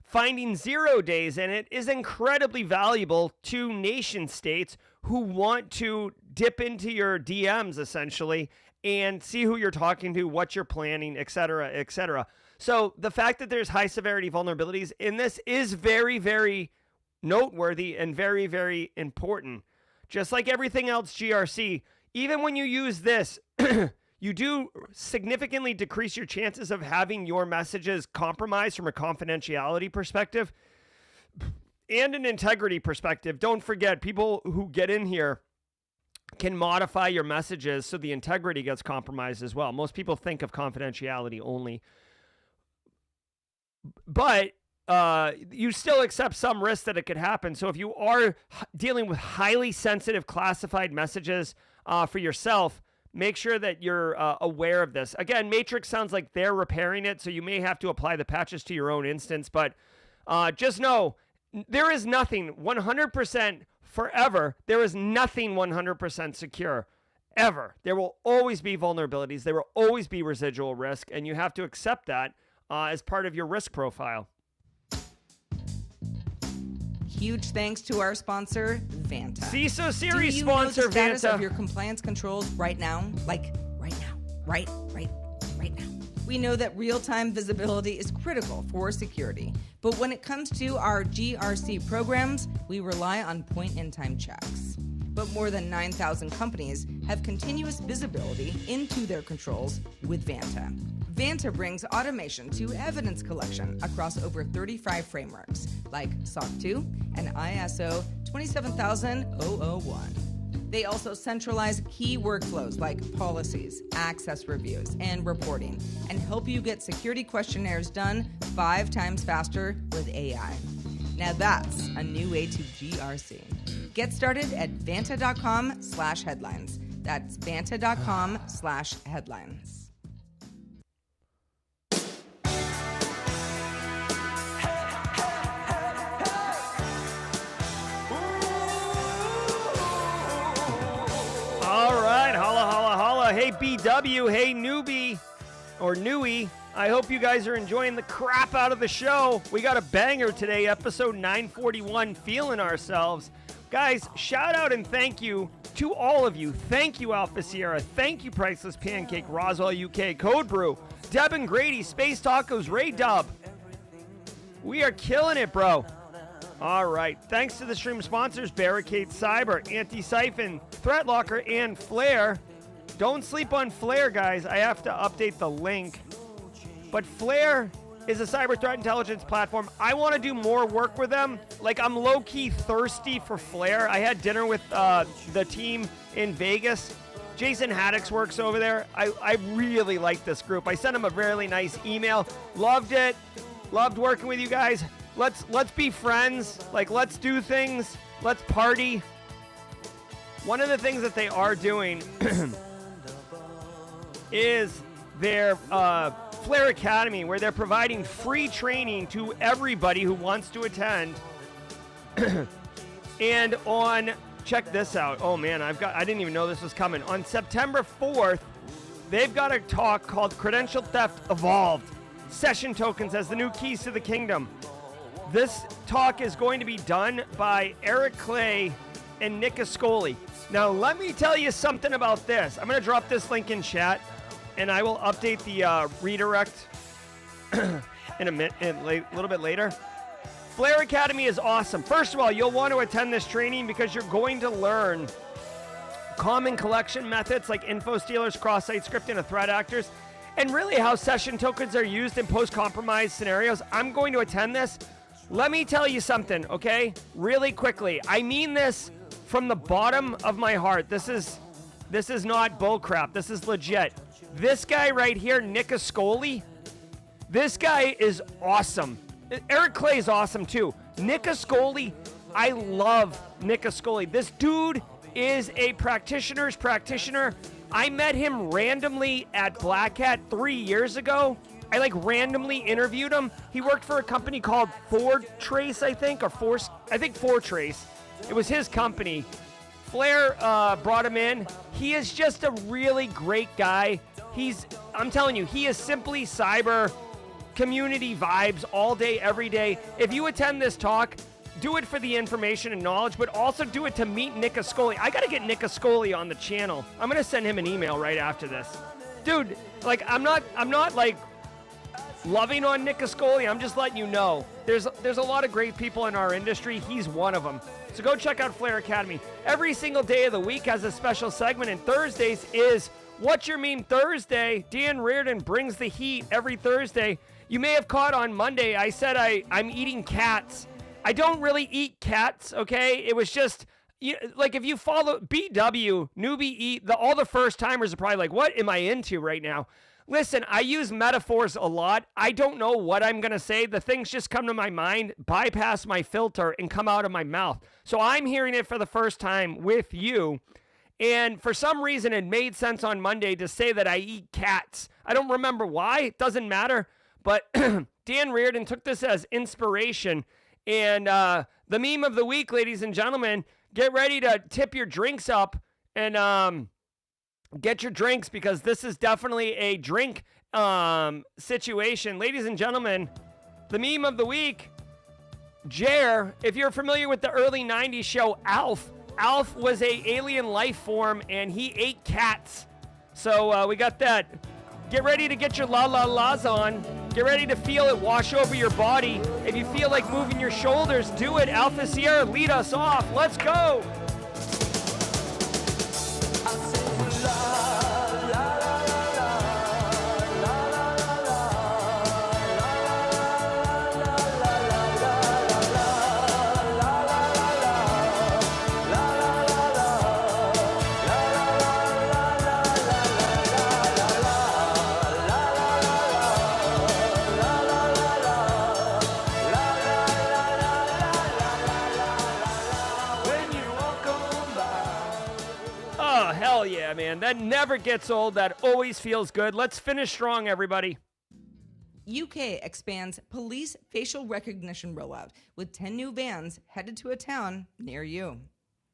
finding 0 days in it is incredibly valuable to nation states who want to dip into your DMs, essentially, and see who you're talking to, what you're planning, et cetera, et cetera. So the fact that there's high severity vulnerabilities in this is very, very noteworthy and very, very important. Just like everything else GRC, even when you use this, you do significantly decrease your chances of having your messages compromised from a confidentiality perspective and an integrity perspective. Don't forget, people who get in here can modify your messages so the integrity gets compromised as well. Most people think of confidentiality only. But you still accept some risk that it could happen. So if you are dealing with highly sensitive classified messages for yourself, make sure that you're aware of this. Again, Matrix sounds like they're repairing it, so you may have to apply the patches to your own instance. But just know, there is nothing 100% forever. There is nothing 100% secure, ever. There will always be vulnerabilities. There will always be residual risk, and you have to accept that as part of your risk profile. Huge thanks to our sponsor, Vanta. CISO Series Do you sponsor, know the status Vanta. of your compliance controls right now? Like, right now. Right now. We know that real-time visibility is critical for security. But when it comes to our GRC programs, we rely on point-in-time checks. But more than 9,000 companies have continuous visibility into their controls with Vanta. Vanta brings automation to evidence collection across over 35 frameworks, like SOC 2 and ISO 27001. They also centralize key workflows like policies, access reviews, and reporting, and help you get security questionnaires done 5 times faster with AI. Now that's a new way to GRC. Get started at vanta.com/headlines. That's vanta.com/headlines. All right, holla, holla, holla. Hey, BW, hey, newbie, or newie. I hope you guys are enjoying the crap out of the show. We got a banger today, episode 941, feeling ourselves. Guys, shout out and thank you to all of you. Thank you, Alpha Sierra. Thank you, Priceless Pancake, Roswell UK, Code Brew, Deb and Grady, Space Tacos, Ray Dub. We are killing it, bro. All right. Thanks to the stream sponsors, Barricade Cyber, Antisyphon, Threat Locker, and Flare. Don't sleep on Flare, guys. I have to update the link. But Flare is a cyber threat intelligence platform. I want to do more work with them. Like, I'm low-key thirsty for Flare. I had dinner with the team in Vegas. Jason Haddix works over there. I really like this group. I sent him a really nice email. Loved it. Loved working with you guys. Let's be friends. Like, let's do things. Let's party. One of the things that they are doing is their Flare Academy, where they're providing free training to everybody who wants to attend. And on, check this out. Oh man, I didn't even know this was coming. On September 4th, they've got a talk called Credential Theft Evolved. Session tokens as the new keys to the kingdom. This talk is going to be done by Eric Clay and Nick Ascoli. Now, let me tell you something about this. I'm going to drop this link in chat, and I will update the redirect in a little bit later. Flare Academy is awesome. First of all, you'll want to attend this training because you're going to learn common collection methods like info stealers, cross-site scripting, and threat actors, and really how session tokens are used in post-compromise scenarios. I'm going to attend this. Let me tell you something, okay? Really quickly. I mean this from the bottom of my heart. This is not bullcrap. This is legit. This guy right here, Nick Ascoli, this guy is awesome. Eric Clay is awesome too. Nick Ascoli, I love Nick Ascoli. This dude is a practitioner's practitioner. I met him randomly at Black Hat 3 years ago. I randomly interviewed him. He worked for a company called Fortrace, I think, or Fortrace. It was his company. Flare brought him in. He is just a really great guy. I'm telling you, he is simply cyber community vibes all day, every day. If you attend this talk, do it for the information and knowledge, but also do it to meet Nick Ascoli. I got to get Nick Ascoli on the channel. I'm going to send him an email right after this. Dude, I'm not loving on Nick Ascoli. I'm just letting you know. There's a lot of great people in our industry. He's one of them. So go check out Flare Academy. Every single day of the week has a special segment, and Thursdays is What's Your Meme Thursday. Dan Reardon brings the heat every Thursday. You may have caught on Monday, I said I'm eating cats. I don't really eat cats, okay? It was just, if you follow BW, newbie eat, all the first timers are probably like, what am I into right now? Listen, I use metaphors a lot. I don't know what I'm going to say. The things just come to my mind, bypass my filter, and come out of my mouth. So I'm hearing it for the first time with you. And for some reason, it made sense on Monday to say that I eat cats. I don't remember why. It doesn't matter. But Dan Reardon took this as inspiration. And the meme of the week, ladies and gentlemen, get ready to tip your drinks up and get your drinks, because this is definitely a drink situation. Ladies and gentlemen, the meme of the week, Jer. If you're familiar with the early 90s show Alf was a alien life form, and he ate cats. So we got that. Get ready to get your la-la-las on. Get ready to feel it wash over your body. If you feel like moving your shoulders, do it. Alpha Sierra, lead us off. Let's go. Hell yeah, man. That never gets old. That always feels good. Let's finish strong, everybody. UK expands police facial recognition rollout with 10 new vans headed to a town near you.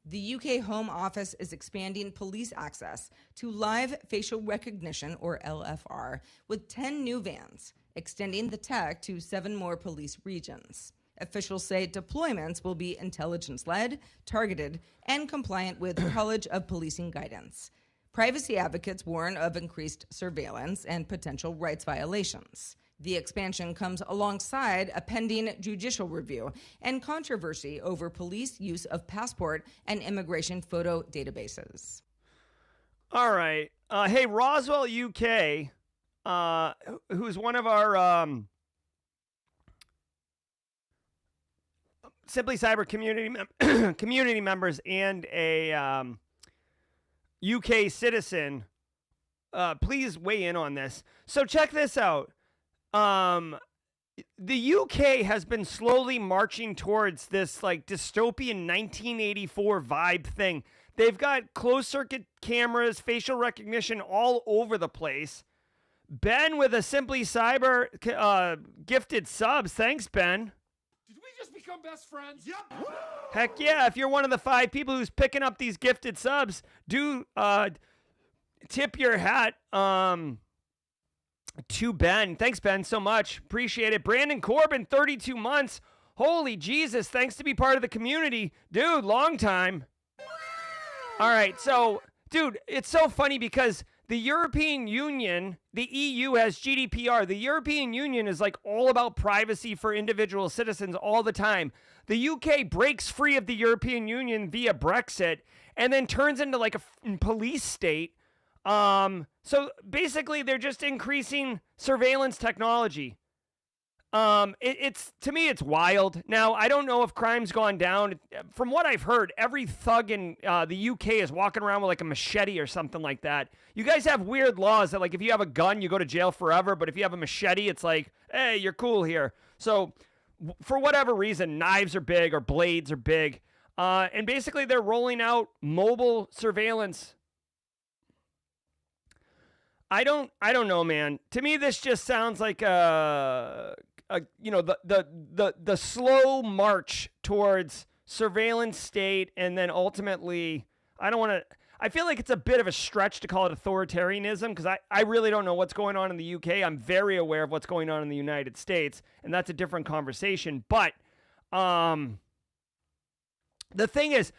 The UK Home Office is expanding police access to live facial recognition, or LFR, with 10 new vans, extending the tech to 7 more police regions. Officials say deployments will be intelligence-led, targeted, and compliant with College of Policing guidance. Privacy advocates warn of increased surveillance and potential rights violations. The expansion comes alongside a pending judicial review and controversy over police use of passport and immigration photo databases. All right. Hey, Roswell, UK, who's one of our Simply Cyber community members and a UK citizen, please weigh in on this. So check this out. The UK has been slowly marching towards this like dystopian 1984 vibe thing. They've got closed circuit cameras, facial recognition all over the place. Ben with a Simply Cyber gifted subs. Thanks, Ben. Did we just become best friends? Yep. Heck yeah. If you're one of the 5 people who's picking up these gifted subs, do tip your hat to Ben. Thanks, Ben, so much. Appreciate it. Brandon Corbin, 32 months. Holy Jesus, thanks to be part of the community. Dude, long time. All right, so, dude, it's so funny because the European Union, the EU has GDPR. The European Union is like all about privacy for individual citizens all the time. The UK breaks free of the European Union via Brexit and then turns into like a police state. So basically they're just increasing surveillance technology. It's to me, it's wild. Now, I don't know if crime's gone down. From what I've heard, every thug in the UK is walking around with like a machete or something like that. You guys have weird laws that like if you have a gun, you go to jail forever. But if you have a machete, it's like, hey, you're cool here. So for whatever reason, knives are big or blades are big. And basically they're rolling out mobile surveillance. I don't know, man. To me, this just sounds like the slow march towards surveillance state, and then ultimately, I feel like it's a bit of a stretch to call it authoritarianism because I really don't know what's going on in the UK. I'm very aware of what's going on in the United States, and that's a different conversation. But the thing is,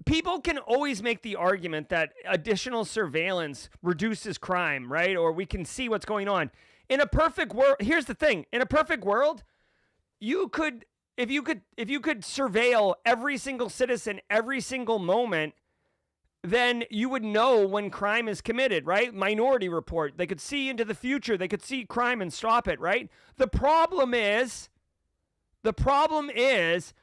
people can always make the argument that additional surveillance reduces crime, right? Or we can see what's going on. In a perfect world, here's the thing. In a perfect world, if you could surveil every single citizen every single moment, then you would know when crime is committed, right? Minority Report. They could see into the future. They could see crime and stop it, right? The problem is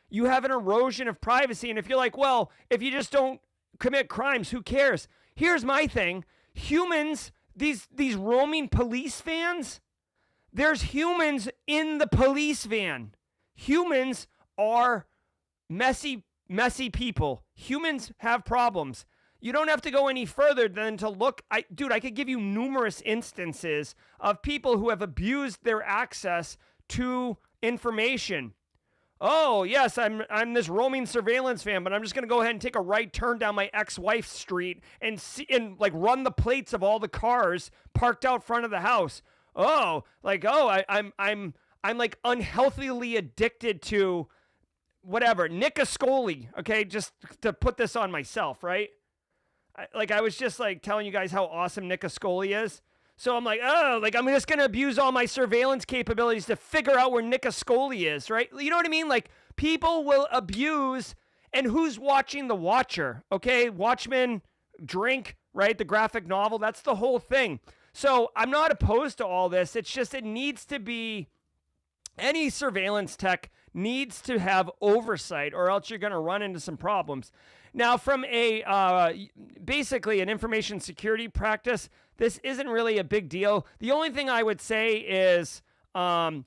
you have an erosion of privacy. And if you're like, well, if you just don't commit crimes, who cares? Here's my thing. Humans, these roaming police vans, there's humans in the police van. Humans are messy people. Humans have problems. You don't have to go any further than to look. I could give you numerous instances of people who have abused their access to information. Oh, yes, I'm this roaming surveillance van, but I'm just going to go ahead and take a right turn down my ex-wife's street and run the plates of all the cars parked out front of the house. I'm like unhealthily addicted to whatever, Nick Ascoli, okay, just to put this on myself, right? I was just like telling you guys how awesome Nick Ascoli is. So I'm like, I'm just going to abuse all my surveillance capabilities to figure out where Nick Ascoli is, right? You know what I mean? Like, people will abuse, and who's watching The Watcher, okay? Watchmen, Drink, right? The graphic novel, that's the whole thing. So I'm not opposed to all this. It's just it needs to be, any surveillance tech needs to have oversight, or else you're going to run into some problems. Now, from basically an information security practice, this isn't really a big deal. The only thing I would say is, I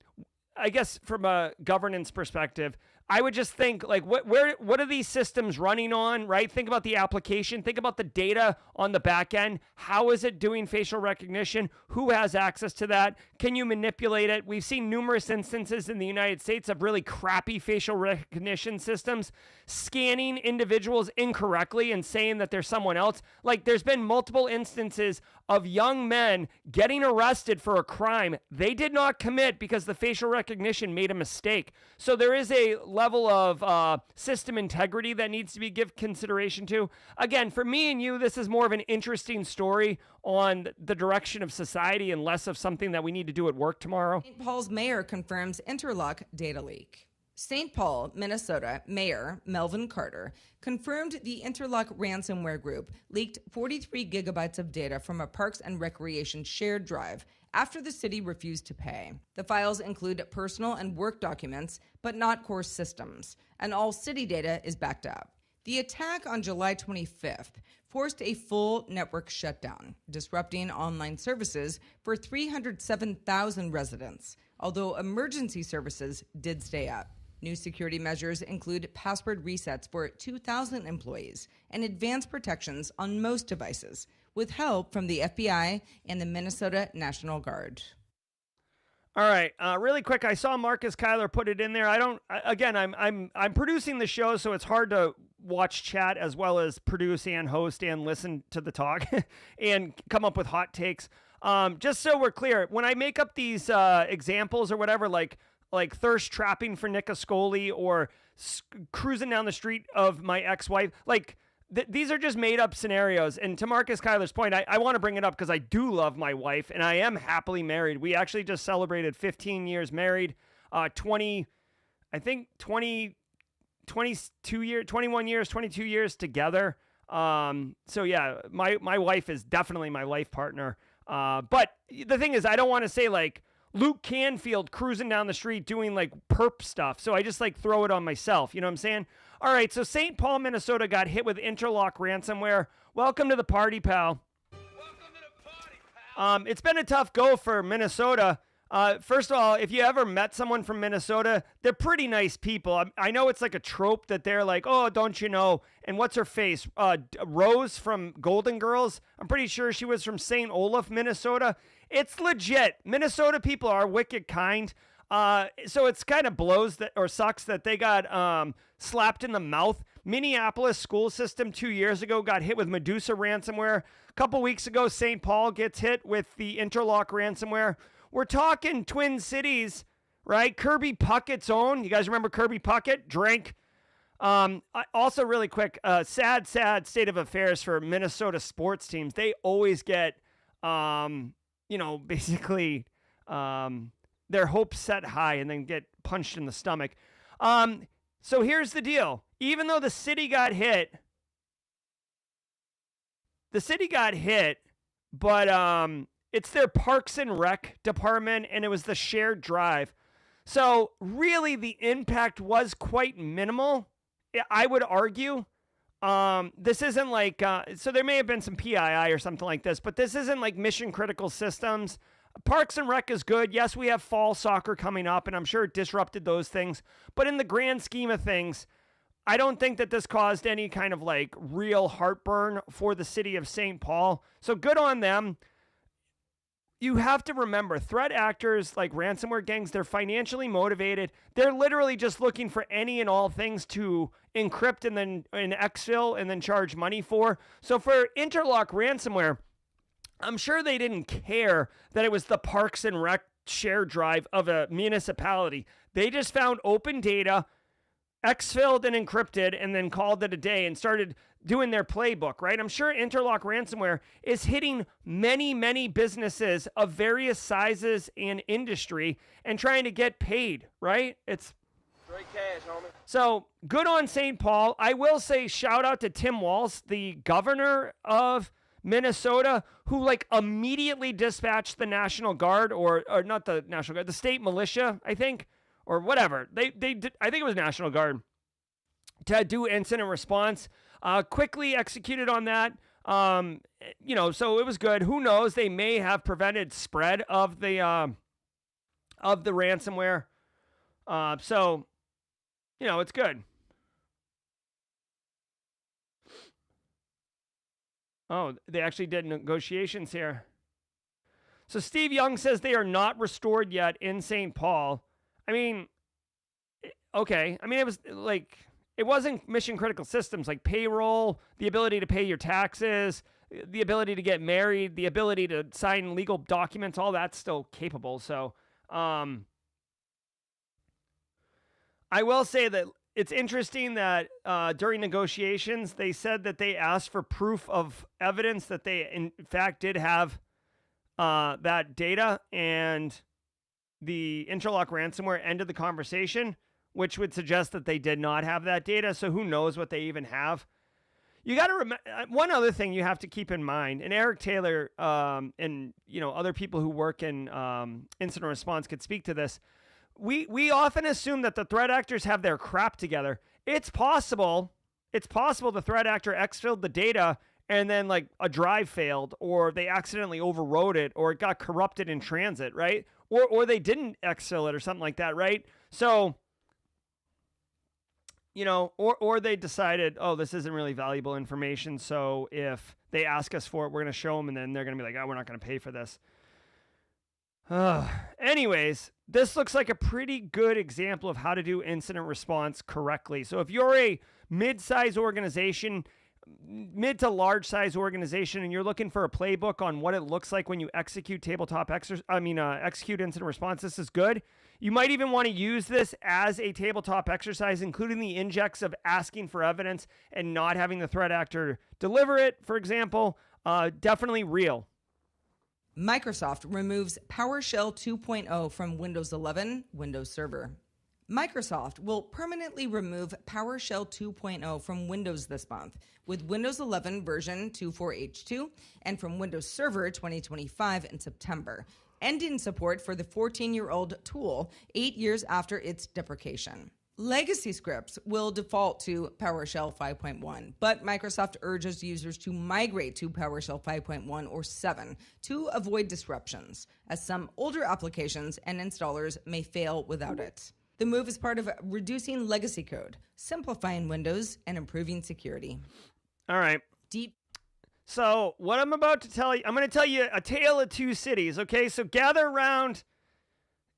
guess from a governance perspective, I would just think like, what are these systems running on, right? Think about the application. Think about the data on the back end. How is it doing facial recognition? Who has access to that? Can you manipulate it? We've seen numerous instances in the United States of really crappy facial recognition systems scanning individuals incorrectly and saying that they're someone else. Like there's been multiple instances of young men getting arrested for a crime they did not commit because the facial recognition made a mistake. So there is a level of system integrity that needs to be given consideration to. Again, for me and you, this is more of an interesting story on the direction of society and less of something that we need to do at work tomorrow. St. Paul's mayor confirms Interlock data leak. St. Paul, Minnesota Mayor Melvin Carter confirmed the Interlock ransomware group leaked 43 gigabytes of data from a Parks and Recreation shared drive after the city refused to pay. The files include personal and work documents, but not core systems, and all city data is backed up. The attack on July 25th forced a full network shutdown, disrupting online services for 307,000 residents, although emergency services did stay up. New security measures include password resets for 2,000 employees and advanced protections on most devices, with help from the FBI and the Minnesota National Guard. All right, really quick. I saw Marcus Kyler put it in there. I'm producing the show, so it's hard to watch chat as well as produce and host and listen to the talk and come up with hot takes. Just so we're clear, when I make up these examples or whatever, like thirst trapping for Nick Ascoli or cruising down the street of my ex-wife, like these are just made up scenarios. And to Marcus Kyler's point, I want to bring it up because I do love my wife and I am happily married. We actually just celebrated 15 years married, 21 years, 22 years together. So yeah, my wife is definitely my life partner. But the thing is, I don't want to say like Luke Canfield cruising down the street doing like perp stuff. So I just like throw it on myself. You know what I'm saying? All right. So St. Paul, Minnesota got hit with Interlock ransomware. Welcome to the party, pal. Welcome to the party, pal. It's been a tough go for Minnesota. First of all, if you ever met someone from Minnesota, they're pretty nice people. I know it's like a trope that they're like, oh, don't you know? And what's her face? Rose from Golden Girls. I'm pretty sure she was from St. Olaf, Minnesota. It's legit. Minnesota people are wicked kind. So it's kind of blows that or sucks that they got slapped in the mouth. Minneapolis school system 2 years ago got hit with Medusa ransomware. A couple weeks ago, St. Paul gets hit with the Interlock ransomware. We're talking Twin Cities, right? Kirby Puckett's own. You guys remember Kirby Puckett? Drink. Also, really quick, sad state of affairs for Minnesota sports teams. They always get, basically their hopes set high and then get punched in the stomach. So here's the deal. Even though the city got hit, but it's their Parks and Rec department, and it was the shared drive. So really the impact was quite minimal, I would argue. This isn't like, so there may have been some PII or something like this, but this isn't like mission critical systems. Parks and Rec is good. Yes, we have fall soccer coming up, and I'm sure it disrupted those things. But in the grand scheme of things, I don't think that this caused any kind of like real heartburn for the city of St. Paul. So good on them. You have to remember, threat actors like ransomware gangs, they're financially motivated. They're literally just looking for any and all things to encrypt and then exfil and then charge money for. So for Interlock ransomware, I'm sure they didn't care that it was the Parks and Rec share drive of a municipality. They just found open data, exfilled and encrypted, and then called it a day and started doing their playbook, right? I'm sure Interlock ransomware is hitting many businesses of various sizes and industry and trying to get paid, right? It's Straight cash, homie. so good on St. Paul. I will say shout out to Tim Walz, the governor of Minnesota, who like immediately dispatched the National Guard or not the National Guard, the state militia, I think, or whatever. They did, I think it was National Guard, to do incident response. Quickly executed on that. So it was good. Who knows? They may have prevented spread of the ransomware. So it's good. Oh, they actually did negotiations here. So Steve Young says they are not restored yet in St. Paul. I mean, okay. I mean, it was like, it wasn't mission critical systems like payroll, the ability to pay your taxes, the ability to get married, the ability to sign legal documents, all that's still capable. So, I will say that it's interesting that during negotiations, they said that they asked for proof of evidence that they, in fact, did have that data, and the Interlock ransomware ended the conversation, which would suggest that they did not have that data. So who knows what they even have? You got to remember one other thing you have to keep in mind, and Eric Taylor and other people who work in incident response could speak to this. We often assume that the threat actors have their crap together. It's possible the threat actor exfilled the data and then like a drive failed, or they accidentally overwrote it, or it got corrupted in transit, right? Or they didn't exfil it or something like that, right? So, or they decided, oh, this isn't really valuable information, so if they ask us for it, we're going to show them, and then they're going to be like, oh, we're not going to pay for this. Anyways, this looks like a pretty good example of how to do incident response correctly. So if you're a mid-size organization, mid to large size organization, and you're looking for a playbook on what it looks like when you execute execute incident response, this is good. You might even want to use this as a tabletop exercise, including the injects of asking for evidence and not having the threat actor deliver it, for example. Definitely real. Microsoft removes PowerShell 2.0 from Windows 11 Windows Server. Microsoft will permanently remove PowerShell 2.0 from Windows this month, with Windows 11 version 24H2 and from Windows Server 2025 in September, ending support for the 14-year-old tool 8 years after its deprecation. Legacy scripts will default to PowerShell 5.1, but Microsoft urges users to migrate to PowerShell 5.1 or 7 to avoid disruptions, as some older applications and installers may fail without it. The move is part of reducing legacy code, simplifying Windows, and improving security. All right. So what I'm about to tell you, I'm going to tell you a tale of two cities, okay? So gather around,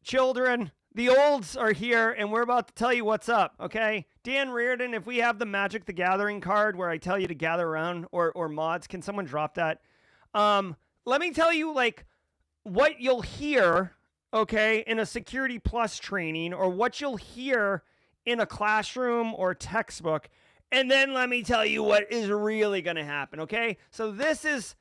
children. The olds are here, and we're about to tell you what's up, okay? Dan Reardon, if we have the Magic the Gathering card where I tell you to gather around, or mods, can someone drop that? Let me tell you, like, what you'll hear, okay, in a Security Plus training, or what you'll hear in a classroom or textbook, and then let me tell you what is really going to happen, okay? So this is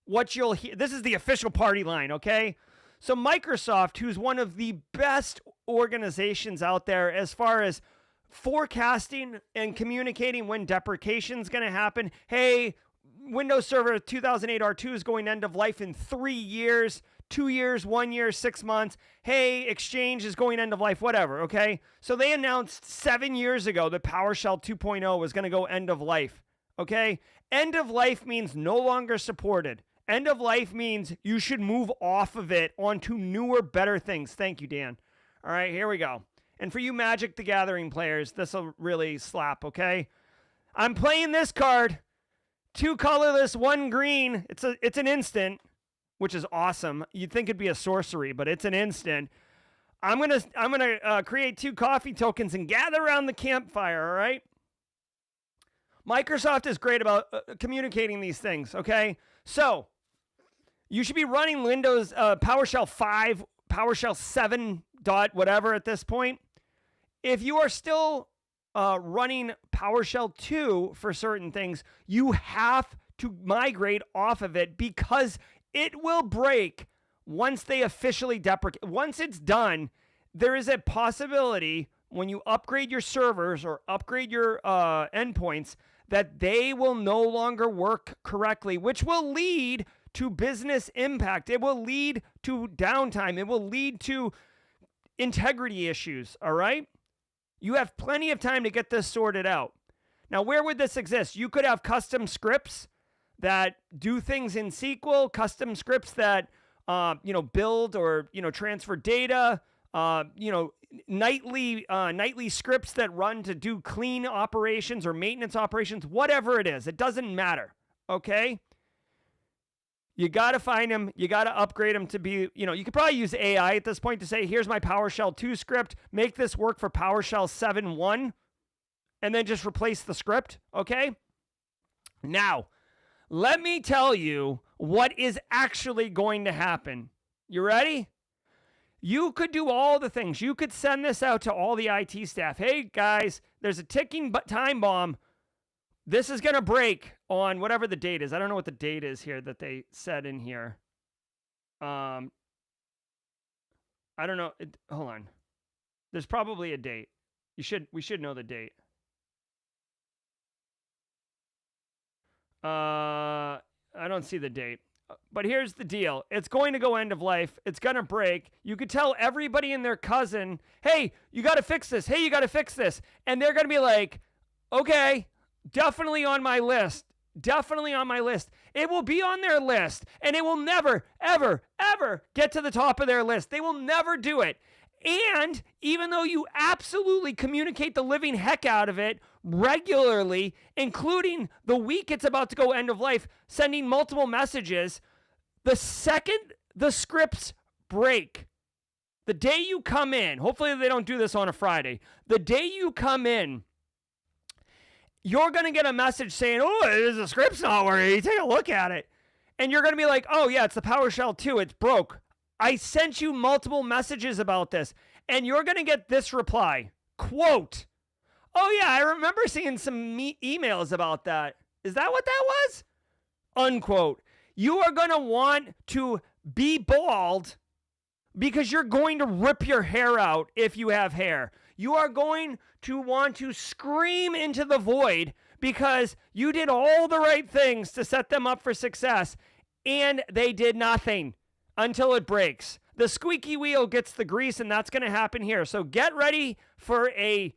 what you'll hear. This is the official party line, okay? So Microsoft, who's one of the best organizations out there as far as forecasting and communicating when deprecation is going to happen. Hey, Windows Server 2008 R2 is going end of life in 3 years, 2 years, 1 year, 6 months. Hey, Exchange is going end of life, whatever, okay? So they announced 7 years ago that PowerShell 2.0 was going to go end of life, okay? End of life means no longer supported. End of life means you should move off of it onto newer, better things. Thank you, Dan. All right, here we go. And for you Magic the Gathering players, this will really slap, okay? I'm playing this card. 2 colorless, 1 green. It's an instant, which is awesome. You'd think it'd be a sorcery, but it's an instant. I'm gonna create 2 coffee tokens and gather around the campfire, all right? Microsoft is great about communicating these things, okay? So, you should be running Windows PowerShell 5, PowerShell 7 dot whatever at this point. If you are still running PowerShell 2 for certain things, you have to migrate off of it because it will break once they officially deprecate. Once it's done, there is a possibility when you upgrade your servers or upgrade your endpoints that they will no longer work correctly, which will lead to business impact. It will lead to downtime. It will lead to integrity issues, all right? You have plenty of time to get this sorted out. Now, where would this exist? You could have custom scripts that do things in SQL, custom scripts that, build or, transfer data, nightly scripts that run to do clean operations or maintenance operations, whatever it is. It doesn't matter, okay? You got to find them. You got to upgrade them to be, you could probably use AI at this point to say, here's my PowerShell 2 script. Make this work for PowerShell 7.1, and then just replace the script, okay? Now, let me tell you what is actually going to happen. You ready? You could do all the things. You could send this out to all the IT staff. Hey, guys, there's a ticking time bomb. This is going to break on whatever the date is. I don't know what the date is here that they said in here. I don't know. Hold on. There's probably a date. We should know the date. I don't see the date. But here's the deal. It's going to go end of life. It's going to break. You could tell everybody and their cousin, hey, you got to fix this. Hey, you got to fix this. And they're going to be like, okay, definitely on my list. Definitely on my list. It will be on their list. And it will never, ever, ever get to the top of their list. They will never do it. And even though you absolutely communicate the living heck out of it regularly, including the week it's about to go end of life, sending multiple messages, the second the scripts break, the day you come in, hopefully they don't do this on a Friday, the day you come in, you're going to get a message saying, oh, the script's not working. Take a look at it. And you're going to be like, oh, yeah, it's the PowerShell 2. It's broke. I sent you multiple messages about this, and you're going to get this reply, quote, oh yeah, I remember seeing some emails about that. Is that what that was? Unquote. You are going to want to be bald because you're going to rip your hair out if you have hair. You are going to want to scream into the void because you did all the right things to set them up for success, and they did nothing. Until it breaks. The squeaky wheel gets the grease, and that's going to happen here. So get ready for a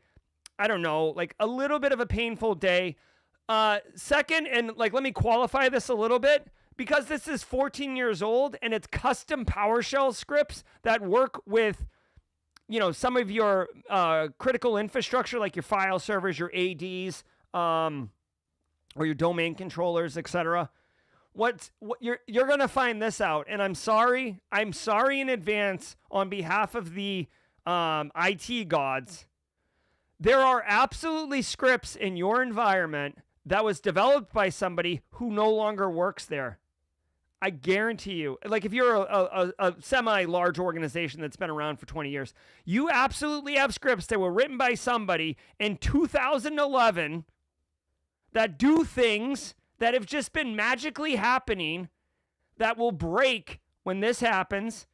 little bit of a painful day. Second, and let me qualify this a little bit, because this is 14 years old, and it's custom PowerShell scripts that work with, some of your critical infrastructure, like your file servers, your ADs, or your domain controllers, etc. What you're going to find this out, and I'm sorry in advance on behalf of the IT gods. There are absolutely scripts in your environment that was developed by somebody who no longer works there. I guarantee you. Like if you're a semi-large organization that's been around for 20 years, you absolutely have scripts that were written by somebody in 2011 that do things that have just been magically happening that will break when this happens,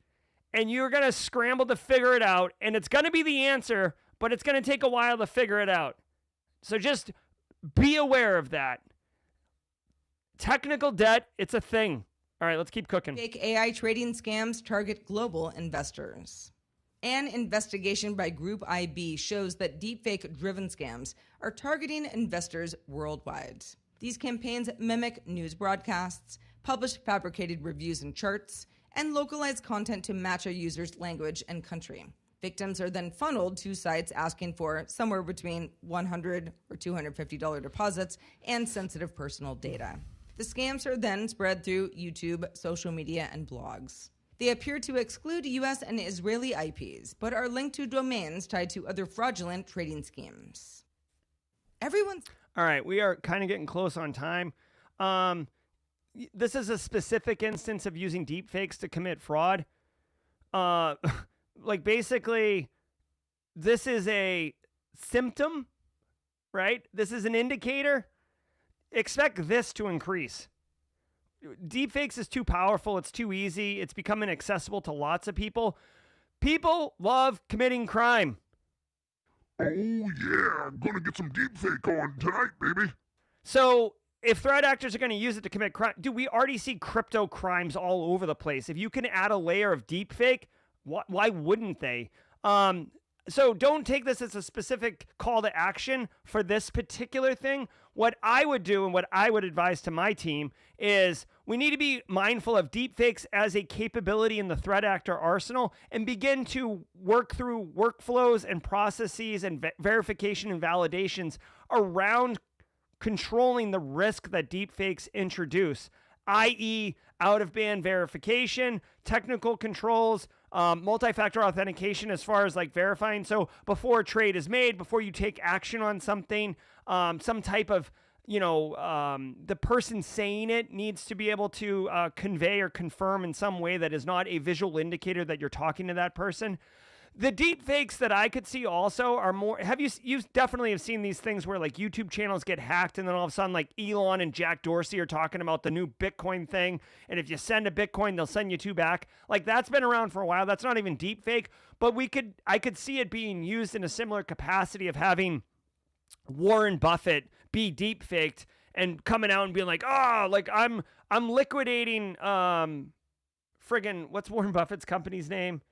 and you're going to scramble to figure it out, and it's going to be the answer, but it's going to take a while to figure it out. So just be aware of that. Technical debt, it's a thing. All right, let's keep cooking. Fake AI trading scams target global investors. An investigation by Group IB shows that deepfake-driven scams are targeting investors worldwide. These campaigns mimic news broadcasts, publish fabricated reviews and charts, and localize content to match a user's language and country. Victims are then funneled to sites asking for somewhere between $100 or $250 deposits and sensitive personal data. The scams are then spread through YouTube, social media, and blogs. They appear to exclude U.S. and Israeli IPs, but are linked to domains tied to other fraudulent trading schemes. All right, we are kind of getting close on time. This is a specific instance of using deepfakes to commit fraud. Basically, this is a symptom, right? This is an indicator. Expect this to increase. Deepfakes is too powerful. It's too easy. It's becoming accessible to lots of people. People love committing crime. Oh, yeah, I'm going to get some deepfake on tonight, baby. So if threat actors are going to use it to commit crime, dude, we already see crypto crimes all over the place. If you can add a layer of deepfake, why wouldn't they? So don't take this as a specific call to action for this particular thing. What I would do and what I would advise to my team is we need to be mindful of deepfakes as a capability in the threat actor arsenal and begin to work through workflows and processes and verification and validations around controlling the risk that deepfakes introduce, i.e. out-of-band verification, technical controls, multi-factor authentication as far as like verifying. So before a trade is made, before you take action on something, some type of, the person saying it needs to be able to convey or confirm in some way that is not a visual indicator that you're talking to that person. The deep fakes that I could see also are more, you definitely have seen these things where like YouTube channels get hacked and then all of a sudden like Elon and Jack Dorsey are talking about the new Bitcoin thing. And if you send a Bitcoin, they'll send you 2 back. Like that's been around for a while. That's not even deep fake, but I could see it being used in a similar capacity of having Warren Buffett be deep faked and coming out and being like, oh, like I'm liquidating, friggin' what's Warren Buffett's company's name?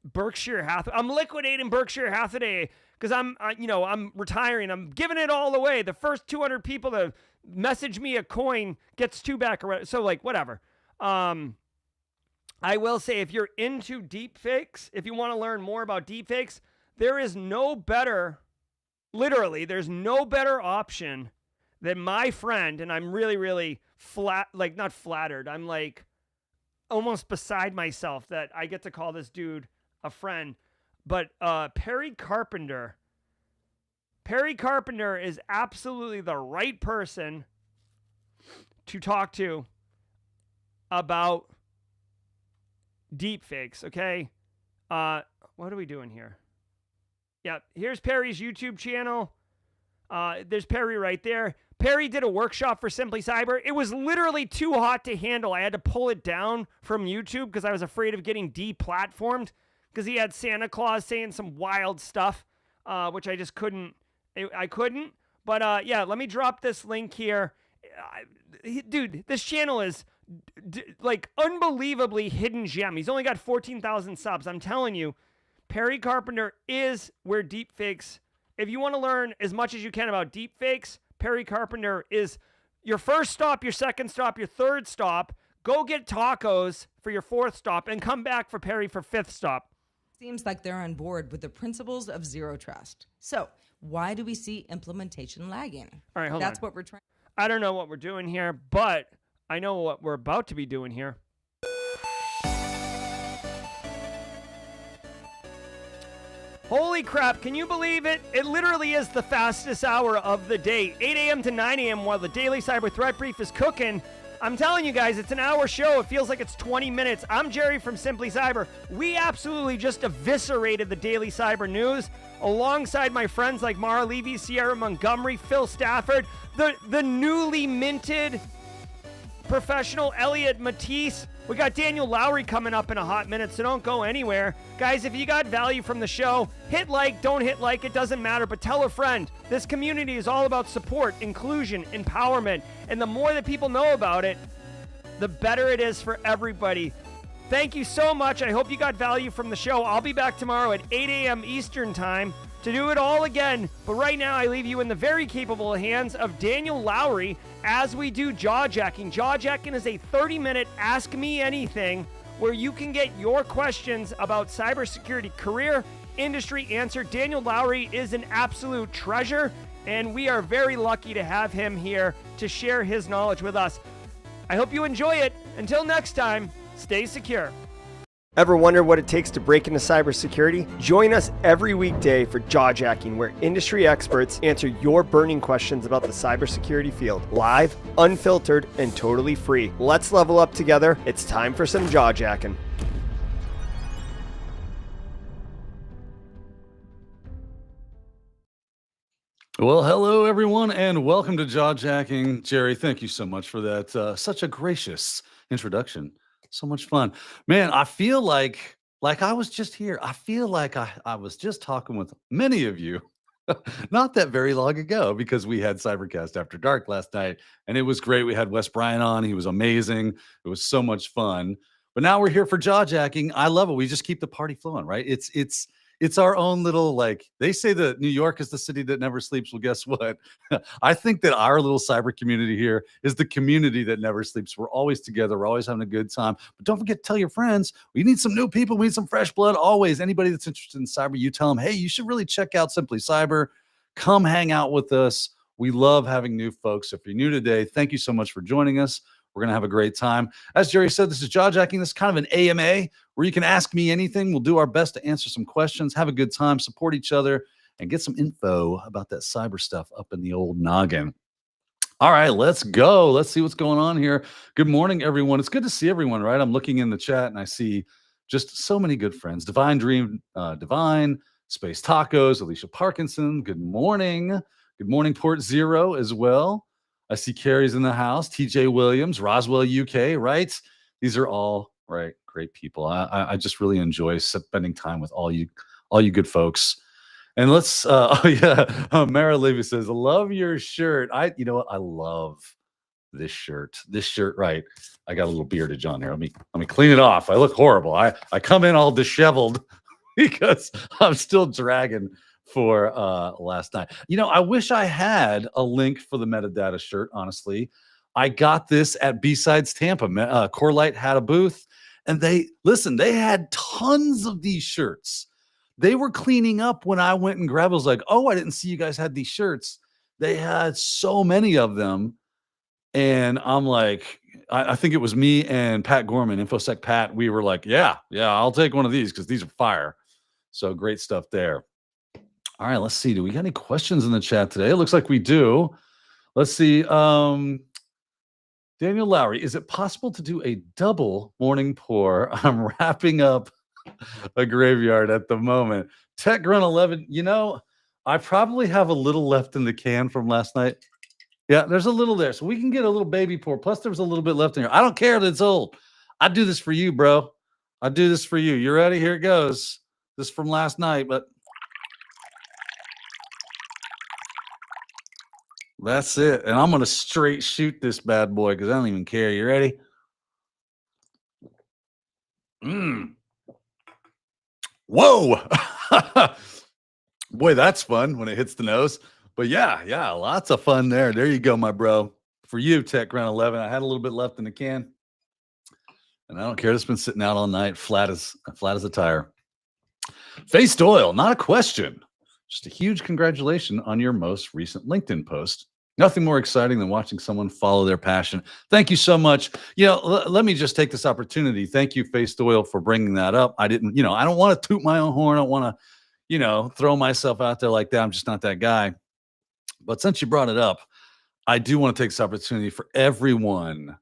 Berkshire Hathaway. I'm liquidating Berkshire Hathaway because I'm retiring. I'm giving it all away. The first 200 people to message me a coin gets 2 back. So like whatever. I will say if you're into deep fakes, if you want to learn more about deep fakes, there is no better, literally, there's no better option than my friend. And I'm really, really not flattered. I'm like almost beside myself that I get to call this dude a friend, but Perry Carpenter is absolutely the right person to talk to about deepfakes. Okay, what are we doing here? Yeah, here's Perry's YouTube channel. There's Perry right there. Perry did a workshop for Simply Cyber. It was literally too hot to handle. I had to pull it down from YouTube because I was afraid of getting deplatformed because he had Santa Claus saying some wild stuff, which I just couldn't. I couldn't. But yeah, let me drop this link here. Dude, this channel is like unbelievably hidden gem. He's only got 14,000 subs. I'm telling you, Perry Carpenter is where deepfakes. If you want to learn as much as you can about deepfakes, Perry Carpenter is your first stop, your second stop, your third stop. Go get tacos for your 4th stop and come back for Perry for 5th stop. Seems like they're on board with the principles of zero trust. So why do we see implementation lagging? All right, hold That's on. what we're trying. I don't know what we're doing here, but I know what we're about to be doing here. Holy crap, can you believe it? It literally is the fastest hour of the day. 8 a.m. to 9 a.m. while the daily cyber threat brief is cooking. I'm telling you guys, it's an hour show. It feels like it's 20 minutes. I'm Jerry from Simply Cyber. We absolutely just eviscerated the daily cyber news alongside my friends like Mara Levy, Sierra Montgomery, Phil Stafford, the newly minted professional Elliot Matisse. We got Daniel Lowry coming up in a hot minute, so don't go anywhere. Guys, if you got value from the show, hit like, don't hit like, it doesn't matter, but tell a friend. This community is all about support, inclusion, empowerment, and the more that people know about it, the better it is for everybody. Thank you so much. I hope you got value from the show. I'll be back tomorrow at 8 a.m. Eastern Time to do it all again. But right now, I leave you in the very capable hands of Daniel Lowry as we do Jawjacking. Jawjacking is a 30-minute Ask Me Anything where you can get your questions about cybersecurity career, industry answered. Daniel Lowry is an absolute treasure, and we are very lucky to have him here to share his knowledge with us. I hope you enjoy it. Until next time, stay secure. Ever wonder what it takes to break into cybersecurity? Join us every weekday for Jawjacking, where industry experts answer your burning questions about the cybersecurity field. Live, unfiltered, and totally free. Let's level up together. It's time for some Jawjacking. Well, hello, everyone, and welcome to Jawjacking. Jerry, thank you so much for that. Such a gracious introduction. So much fun. Man, I feel like I was just here. I feel like I was just talking with many of you not that very long ago because we had Cybercast After Dark last night, and it was great. We had Wes Bryan on. He was amazing. It was so much fun. But now we're here for Jawjacking. I love it. We just keep the party flowing, right? It's it's our own little, like, they say that New York is the city that never sleeps. Well, guess what? I think that our little cyber community here is the community that never sleeps. We're always together. We're always having a good time. But don't forget to tell your friends. We need some new people. We need some fresh blood. Always. Anybody that's interested in cyber, you tell them, hey, you should really check out Simply Cyber. Come hang out with us. We love having new folks. If you're new today, thank you so much for joining us. We're going to have a great time. As Jerry said, this is Jaw Jacking. This is kind of an AMA where you can ask me anything. We'll do our best to answer some questions, have a good time, support each other, and get some info about that cyber stuff up in the old noggin. All right, let's go. Let's see what's going on here. Good morning, everyone. It's good to see everyone, right? I'm looking in the chat and I see just so many good friends. Divine Dream, Divine, Space Tacos, Alicia Parkinson. Good morning. Good morning, Port Zero as well. I see Carrie's in the house. TJ Williams, Roswell, UK, right? These are all right, great people. I just really enjoy spending time with all you good folks. And let's Mara Levy says, love your shirt. You know what? I love this shirt. This shirt, right? I got a little beardage on here. Let me clean it off. I look horrible. I come in all disheveled because I'm still dragging for last night. You know, I wish I had a link for the metadata shirt, honestly. I got this at B-Sides Tampa. Corelight had a booth, and they had tons of these shirts. They were cleaning up when I went and grabbed. I was like, oh, I didn't see you guys had these shirts. They had so many of them. And I'm like, I think it was me and Pat Gorman, InfoSec Pat. We were like, yeah, I'll take one of these because these are fire. So great stuff there. All right, let's see. Do we got any questions in the chat today? It looks like we do. Let's see. Daniel Lowry, is it possible to do a double morning pour? I'm wrapping up a graveyard at the moment. Tech Grunt 11, you know, I probably have a little left in the can from last night. Yeah, there's a little there. So we can get a little baby pour. Plus, there was a little bit left in here. I don't care that it's old. I do this for you, bro. I do this for you. You ready? Here it goes. This is from last night, but that's it. And I'm going to straight shoot this bad boy because I don't even care. You ready? Whoa. Boy, that's fun when it hits the nose. But yeah, lots of fun there. There you go, my bro. For you, Tech Round 11. I had a little bit left in the can. And I don't care. It's been sitting out all night, flat as a tire. Faced Oil, not a question. Just a huge congratulations on your most recent LinkedIn post. Nothing more exciting than watching someone follow their passion. Thank you so much. You know, let me just take this opportunity. Thank you, Faced Oil, for bringing that up. I don't want to toot my own horn. I don't want to, throw myself out there like that. I'm just not that guy. But since you brought it up, I do want to take this opportunity for everyone.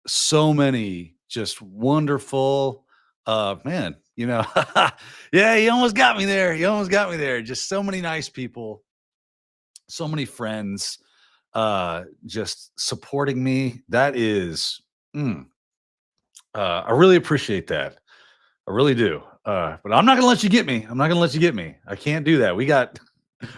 So many just wonderful, yeah, you almost got me there. Just so many nice people, so many friends, just supporting me. That is, I really appreciate that. I really do. But I'm not going to let you get me. I can't do that. We got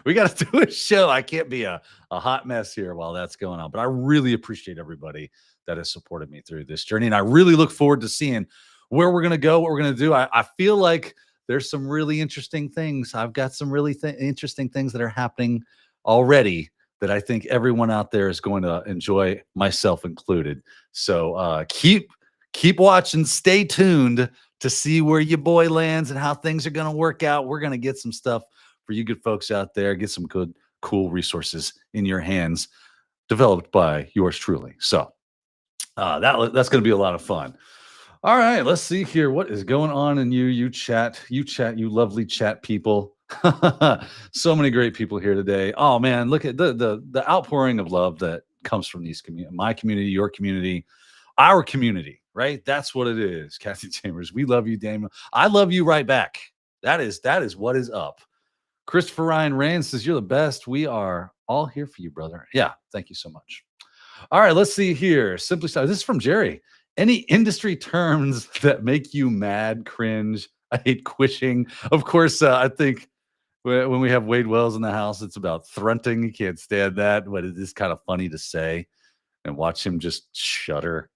to do a show. I can't be a hot mess here while that's going on. But I really appreciate everybody that has supported me through this journey. And I really look forward to seeing where we're going to go, what we're going to do. I feel like there's some really interesting things. I've got some really interesting things that are happening already that I think everyone out there is going to enjoy, myself included. So keep watching. Stay tuned to see where your boy lands and how things are going to work out. We're going to get some stuff for you good folks out there, get some good, cool resources in your hands developed by yours truly. So that's going to be a lot of fun. All right, let's see here. What is going on in you chat, you lovely chat people. So many great people here today. Oh man, look at the outpouring of love that comes from these my community, your community, our community, right? That's what it is. Kathy Chambers, we love you, Daniel. I love you right back. That is what is up. Christopher Ryan Rand says, you're the best. We are all here for you, brother. Yeah, thank you so much. All right, let's see here. Simply, this is from Jerry. Any industry terms that make you mad, cringe? I hate quishing. Of course, I think when we have Wade Wells in the house, it's about thrunting. You can't stand that, but it is kind of funny to say and watch him just shudder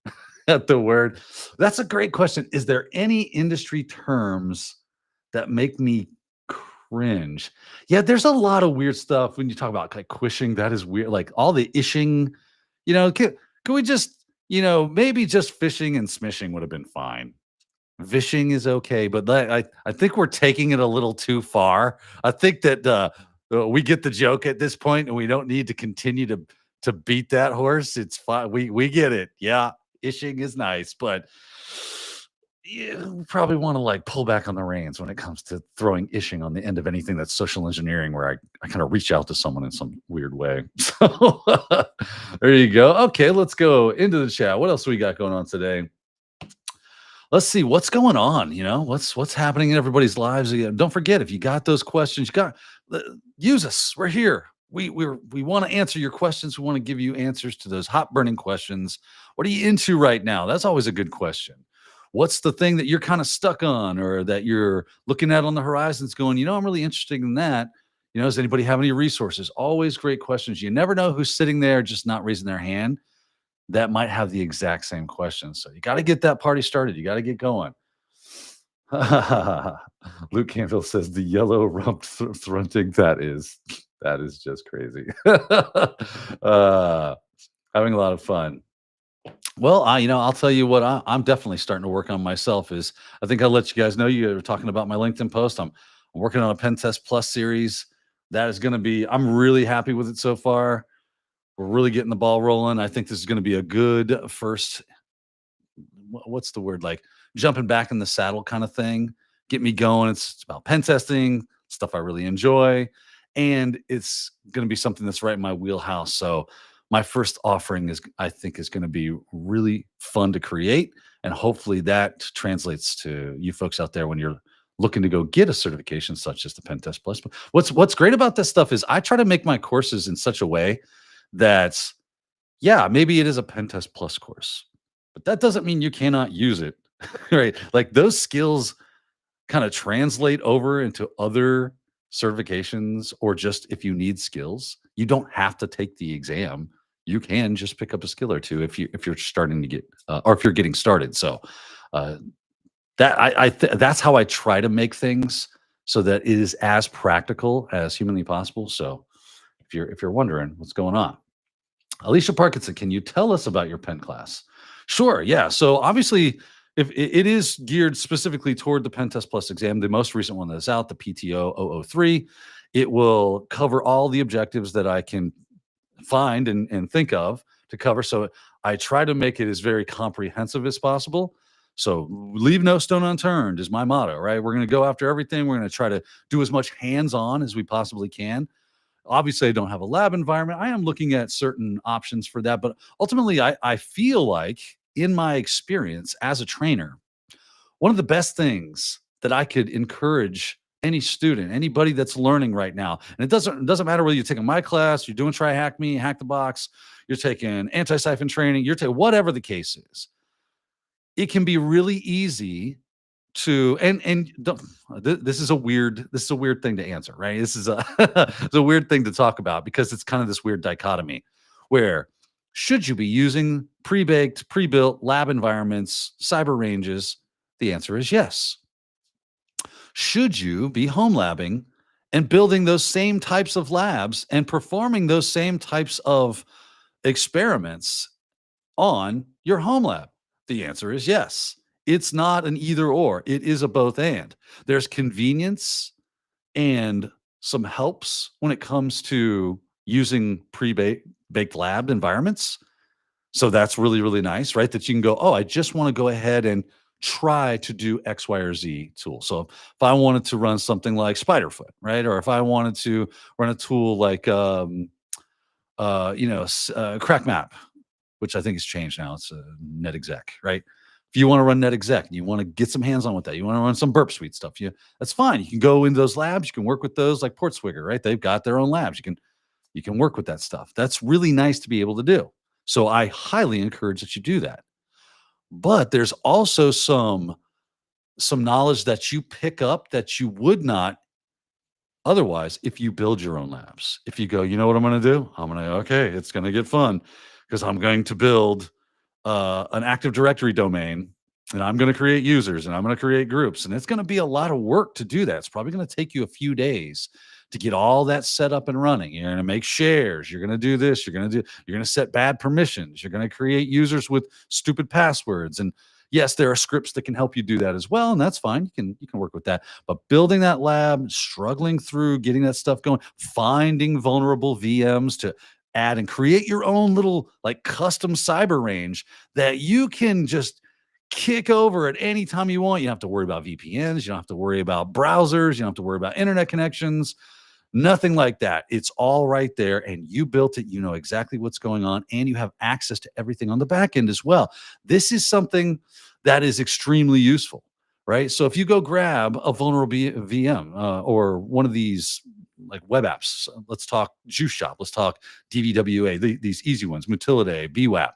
at the word. That's a great question. Is there any industry terms that make me cringe. Yeah, there's a lot of weird stuff when you talk about like quishing. That is weird. Like all the ishing, can we just, maybe just fishing and smishing would have been fine. Vishing is okay, but I think we're taking it a little too far. I think that we get the joke at this point, and we don't need to continue to beat that horse. It's fine. We get it. Yeah, ishing is nice, but we probably want to like pull back on the reins when it comes to throwing ishing on the end of anything that's social engineering, where I kind of reach out to someone in some weird way. So there you go. Okay, let's go into the chat. What else we got going on today? Let's see what's going on. What's happening in everybody's lives. Don't forget, if you got those questions, use us. We're here. We want to answer your questions. We want to give you answers to those hot burning questions. What are you into right now? That's always a good question. What's the thing that you're kind of stuck on, or that you're looking at on the horizons going, I'm really interested in that. Does anybody have any resources? Always great questions. You never know who's sitting there just not raising their hand that might have the exact same question. So you got to get that party started. You got to get going. Luke Canfield says the yellow rump thrunting. That is just crazy. Having a lot of fun. Well, I'll tell you what I'm definitely starting to work on myself is, I think I'll let you guys know, you were talking about my LinkedIn post. I'm working on a Pen Test Plus series. That is going to be, I'm really happy with it so far. We're really getting the ball rolling. I think this is going to be a good first, what's the word, like jumping back in the saddle kind of thing. Get me going. It's about pen testing, stuff I really enjoy. And it's going to be something that's right in my wheelhouse. So my first offering I think is going to be really fun to create. And hopefully that translates to you folks out there when you're looking to go get a certification such as the Pen Test Plus. But what's great about this stuff is I try to make my courses in such a way that, yeah, maybe it is a Pen Test Plus course, but that doesn't mean you cannot use it, right? Like those skills kind of translate over into other certifications, or just if you need skills, you don't have to take the exam. You can just pick up a skill or two if you're starting to get, or if you're getting started. So that's how I try to make things so that it is as practical as humanly possible. So if you're wondering what's going on, Alicia Parkinson, can you tell us about your pen class? Sure. Yeah. So obviously, if it is geared specifically toward the Pen Test Plus exam, the most recent one that's out, the PTO 003, it will cover all the objectives that I can find and think of to cover. So I try to make it as very comprehensive as possible. So leave no stone unturned is my motto, right? We're going to go after everything. We're going to try to do as much hands-on as we possibly can. Obviously, I don't have a lab environment. I am looking at certain options for that. But ultimately, I feel like in my experience as a trainer, one of the best things that I could encourage any student, anybody that's learning right now, and it doesn't matter whether you're taking my class, you're doing Try Hack Me, Hack the Box, you're taking Antisyphon training, you're taking whatever the case is, it can be really easy to this is a weird thing to answer, right? This is it's a weird thing to talk about because it's kind of this weird dichotomy where should you be using pre-baked, pre-built lab environments, cyber ranges? The answer is yes. Should you be home labbing and building those same types of labs and performing those same types of experiments on your home lab? The answer is yes. It's not an either or. It is a both and. There's convenience and some helps when it comes to using pre-baked lab environments. So that's really, really nice, right? That you can go, oh, I just want to go ahead and try to do X, Y, or Z tool. So if I wanted to run something like Spiderfoot, right? Or if I wanted to run a tool like, CrackMap, which I think has changed now. It's NetExec, right? If you want to run NetExec and you want to get some hands on with that, you want to run some Burp Suite stuff, that's fine. You can go into those labs. You can work with those like Portswigger, right? They've got their own labs. You can work with that stuff. That's really nice to be able to do. So I highly encourage that you do that. But there's also some knowledge that you pick up that you would not otherwise if you build your own labs. If you go, you know what I'm going to do? Okay, it's going to get fun because I'm going to build an Active Directory domain and I'm going to create users and I'm going to create groups. And it's going to be a lot of work to do that. It's probably going to take you a few days to get all that set up and running. You're going to make shares. You're going to do this. You're going to set bad permissions. You're going to create users with stupid passwords. And yes, there are scripts that can help you do that as well. And that's fine. You can work with that. But building that lab, struggling through getting that stuff going, finding vulnerable VMs to add and create your own little like custom cyber range that you can just kick over at any time you want. You don't have to worry about VPNs. You don't have to worry about browsers. You don't have to worry about internet connections. Nothing like that. It's all right there. And you built it. You know exactly what's going on. And you have access to everything on the back end as well. This is something that is extremely useful, right? So if you go grab a vulnerable VM or one of these like web apps, let's talk Juice Shop, let's talk DVWA, these easy ones, Mutilidae, BWAP.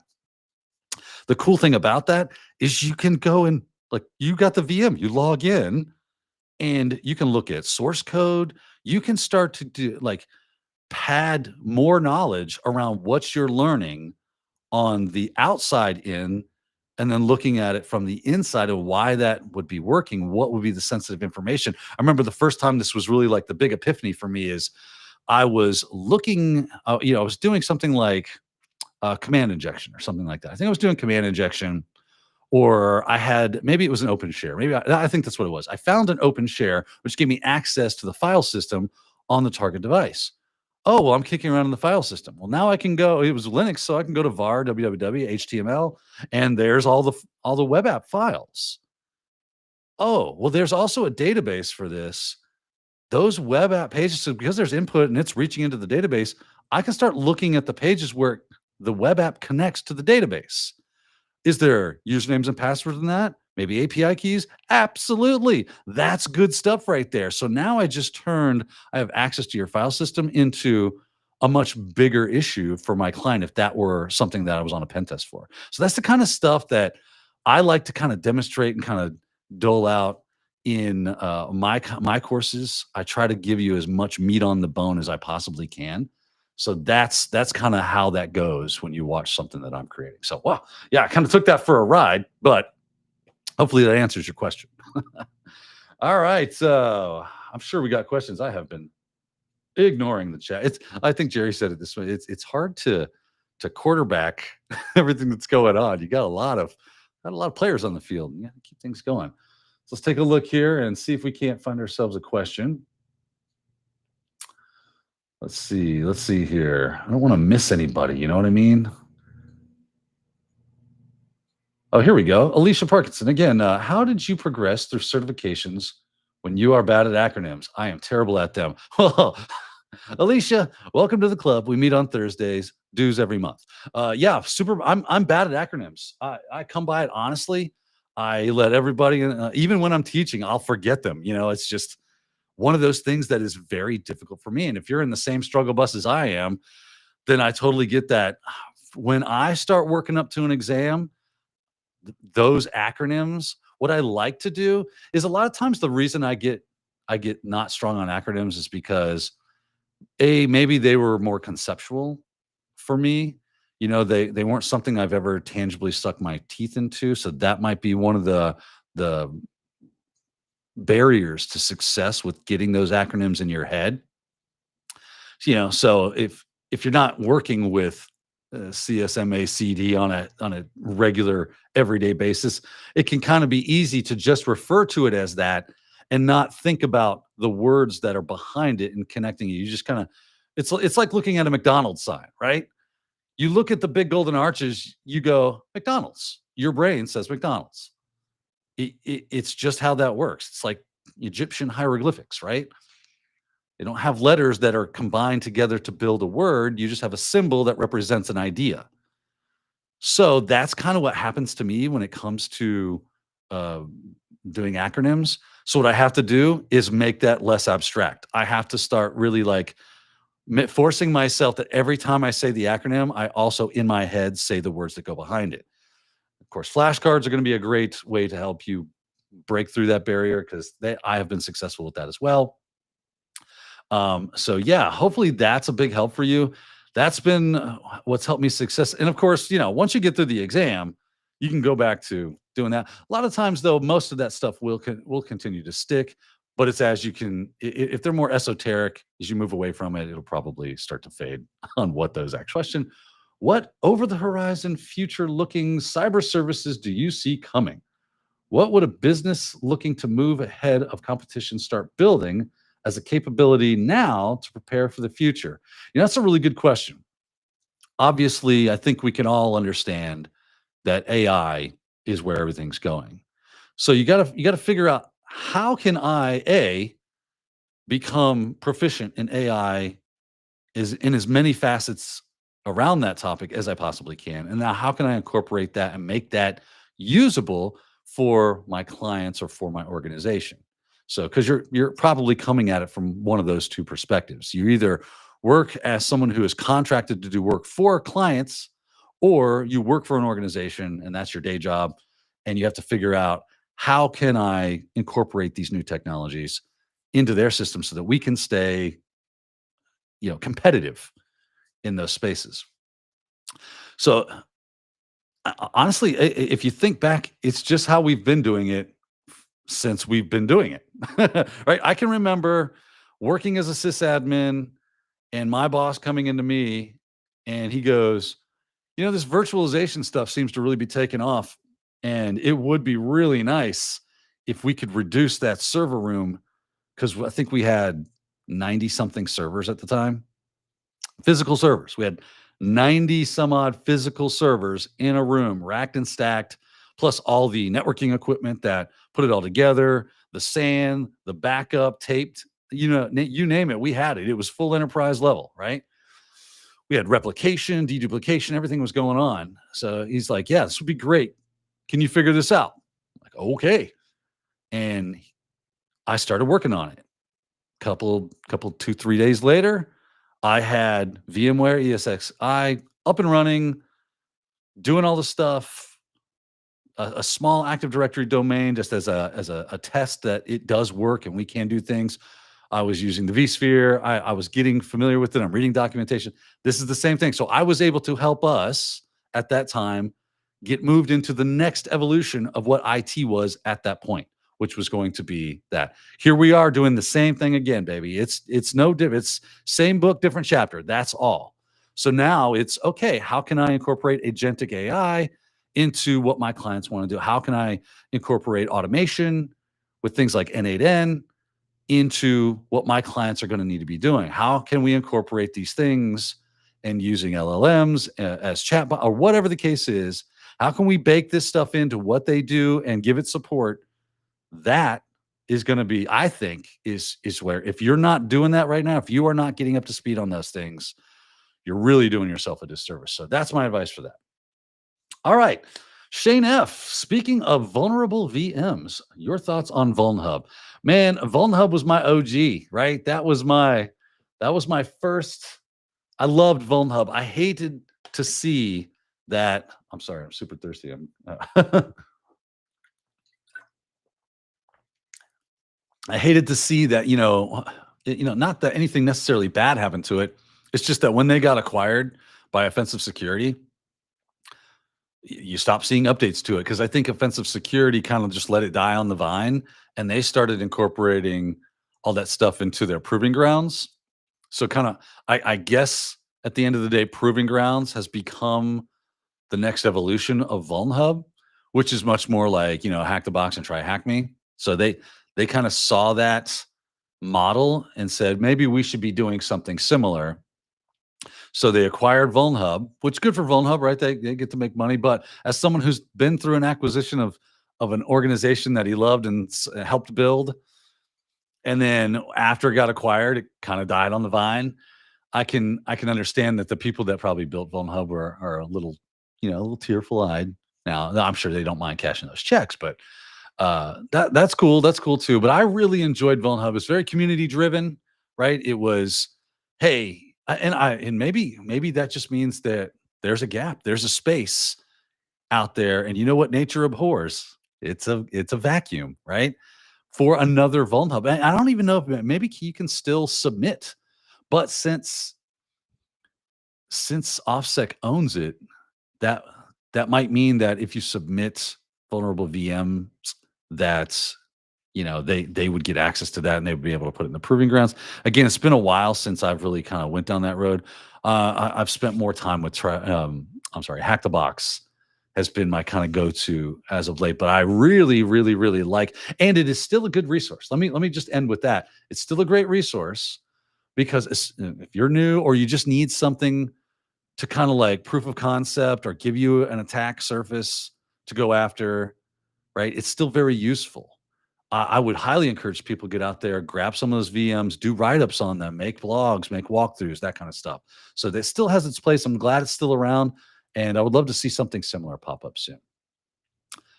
The cool thing about that is you can go and like you got the VM, you log in and you can look at source code. You can start to do like pad more knowledge around what you're learning on the outside in, and then looking at it from the inside of why that would be working, what would be the sensitive information. I remember the first time this was really like the big epiphany for me is I was looking, I was doing something like command injection or something like that. I think I was doing command injection, or I had, maybe it was an open share. Maybe I think that's what it was. I found an open share, which gave me access to the file system on the target device. Oh, well, I'm kicking around in the file system. Well, now I can go, it was Linux, so I can go to var, www, HTML, and there's all the web app files. Oh, well, there's also a database for this. Those web app pages, so because there's input and it's reaching into the database, I can start looking at the pages where the web app connects to the database. Is there usernames and passwords in that? Maybe API keys? Absolutely. That's good stuff right there. So now I have access to your file system into a much bigger issue for my client if that were something that I was on a pen test for. So that's the kind of stuff that I like to kind of demonstrate and kind of dole out in my courses. I try to give you as much meat on the bone as I possibly can. So that's kind of how that goes when you watch something that I'm creating. So, wow, yeah, I kind of took that for a ride, but hopefully that answers your question. All right, so I'm sure we got questions. I have been ignoring the chat. I think Jerry said it this way. It's hard to quarterback everything that's going on. You got a lot of players on the field. You got to keep things going. So let's take a look here and see if we can't find ourselves a question. Let's see here. I don't want to miss anybody. You know what I mean? Oh, here we go. Alicia Parkinson. Again, how did you progress through certifications when you are bad at acronyms? I am terrible at them. Well, Alicia, welcome to the club. We meet on Thursdays, dues every month. Yeah, super. I'm bad at acronyms. I come by it honestly. I let everybody, even when I'm teaching, I'll forget them. It's just one of those things that is very difficult for me. And if you're in the same struggle bus as I am, then I totally get that. When I start working up to an exam, those acronyms, what I like to do is a lot of times the reason I get not strong on acronyms is because maybe they were more conceptual for me. They weren't something I've ever tangibly stuck my teeth into. So that might be one of the barriers to success with getting those acronyms in your head. So if you're not working with CSMACD on a regular everyday basis, it can kind of be easy to just refer to it as that and not think about the words that are behind it and connecting it. You just kind of, it's like looking at a McDonald's sign, right? You look at the big golden arches, you go, McDonald's. Your brain says McDonald's. It's just how that works. It's like Egyptian hieroglyphics, right? They don't have letters that are combined together to build a word. You just have a symbol that represents an idea. So that's kind of what happens to me when it comes to doing acronyms. So what I have to do is make that less abstract. I have to start really like forcing myself that every time I say the acronym, I also in my head say the words that go behind it. Of course, flashcards are going to be a great way to help you break through that barrier because I have been successful with that as well. So yeah, hopefully that's a big help for you. That's been what's helped me success. And of course, once you get through the exam, you can go back to doing that. A lot of times, though, most of that stuff will continue to stick, but it's as you can. If they're more esoteric, as you move away from it, it'll probably start to fade on what those actually. Question: what over the horizon, future-looking cyber services do you see coming? What would a business looking to move ahead of competition start building as a capability now to prepare for the future? That's a really good question. Obviously, I think we can all understand that AI is where everything's going. So you gotta figure out, how can I become proficient in AI is in as many facets around that topic as I possibly can. And now how can I incorporate that and make that usable for my clients or for my organization? So because you're probably coming at it from one of those two perspectives. You either work as someone who is contracted to do work for clients, or you work for an organization and that's your day job, and you have to figure out, how can I incorporate these new technologies into their system so that we can stay competitive in those spaces. So honestly, if you think back, it's just how we've been doing it since we've been doing it. Right? I can remember working as a sysadmin and my boss coming into me and he goes, this virtualization stuff seems to really be taking off, and it would be really nice if we could reduce that server room, because I think we had 90 something servers at the time. Physical servers. We had 90 some odd physical servers in a room, racked and stacked, plus all the networking equipment that put it all together, the SAN, the backup, taped, you name it, we had it. It was full enterprise level, right? We had replication, deduplication, everything was going on. So he's like, yeah, this would be great. Can you figure this out? I'm like, okay. And I started working on it. Couple, 2-3 days later, I had VMware ESXi up and running, doing all the stuff, a small Active Directory domain just as a test that it does work and we can do things. I was using the vSphere. I was getting familiar with it. I'm reading documentation. This is the same thing. So I was able to help us at that time get moved into the next evolution of what IT was at that point, which was going to be that. Here we are doing the same thing again, baby. It's no different. It's same book, different chapter. That's all. So now it's, okay, how can I incorporate agentic AI into what my clients want to do? How can I incorporate automation with things like N8N into what my clients are going to need to be doing? How can we incorporate these things and using LLMs as chatbot or whatever the case is? How can we bake this stuff into what they do and give it support? That is going to be, I think, is where, if you're not doing that right now, if you are not getting up to speed on those things, you're really doing yourself a disservice. So that's my advice for that. All right. Shane F., speaking of vulnerable VMs, your thoughts on VulnHub? Man, VulnHub was my OG, right? That was my first. I loved VulnHub. I hated to see that. I'm sorry, I'm super thirsty. I hated to see that, not that anything necessarily bad happened to it. It's just that when they got acquired by Offensive Security, you stop seeing updates to it, because I think Offensive Security kind of just let it die on the vine, and they started incorporating all that stuff into their proving grounds. So kind of, I guess at the end of the day, proving grounds has become the next evolution of VulnHub, which is much more like, hack the box and try hack me. So they kind of saw that model and said, maybe we should be doing something similar. So they acquired VulnHub, which is good for VulnHub, right? They get to make money. But as someone who's been through an acquisition of an organization that he loved and helped build, and then after it got acquired, it kind of died on the vine. I can understand that the people that probably built VulnHub are a little tearful eyed. Now I'm sure they don't mind cashing those checks, but that's cool. That's cool too. But I really enjoyed VulnHub. It's very community driven, right? It was, hey, and maybe that just means that there's a gap, there's a space out there, and you know what nature abhors? It's a vacuum, right? For another VulnHub. And I don't even know if maybe you can still submit, but since OffSec owns it, that that might mean that if you submit vulnerable VMs, that they would get access to that and they would be able to put it in the proving grounds. Again, it's been a while since I've really kind of went down that road. I've spent more time with Hack the Box has been my kind of go-to as of late, but I really, really, really like, and it is still a good resource. Let me just end with that. It's still a great resource because if you're new or you just need something to kind of like proof of concept or give you an attack surface to go after, right? It's still very useful. I would highly encourage people to get out there, grab some of those VMs, do write-ups on them, make blogs, make walkthroughs, that kind of stuff. So that still has its place. I'm glad it's still around, and I would love to see something similar pop up soon.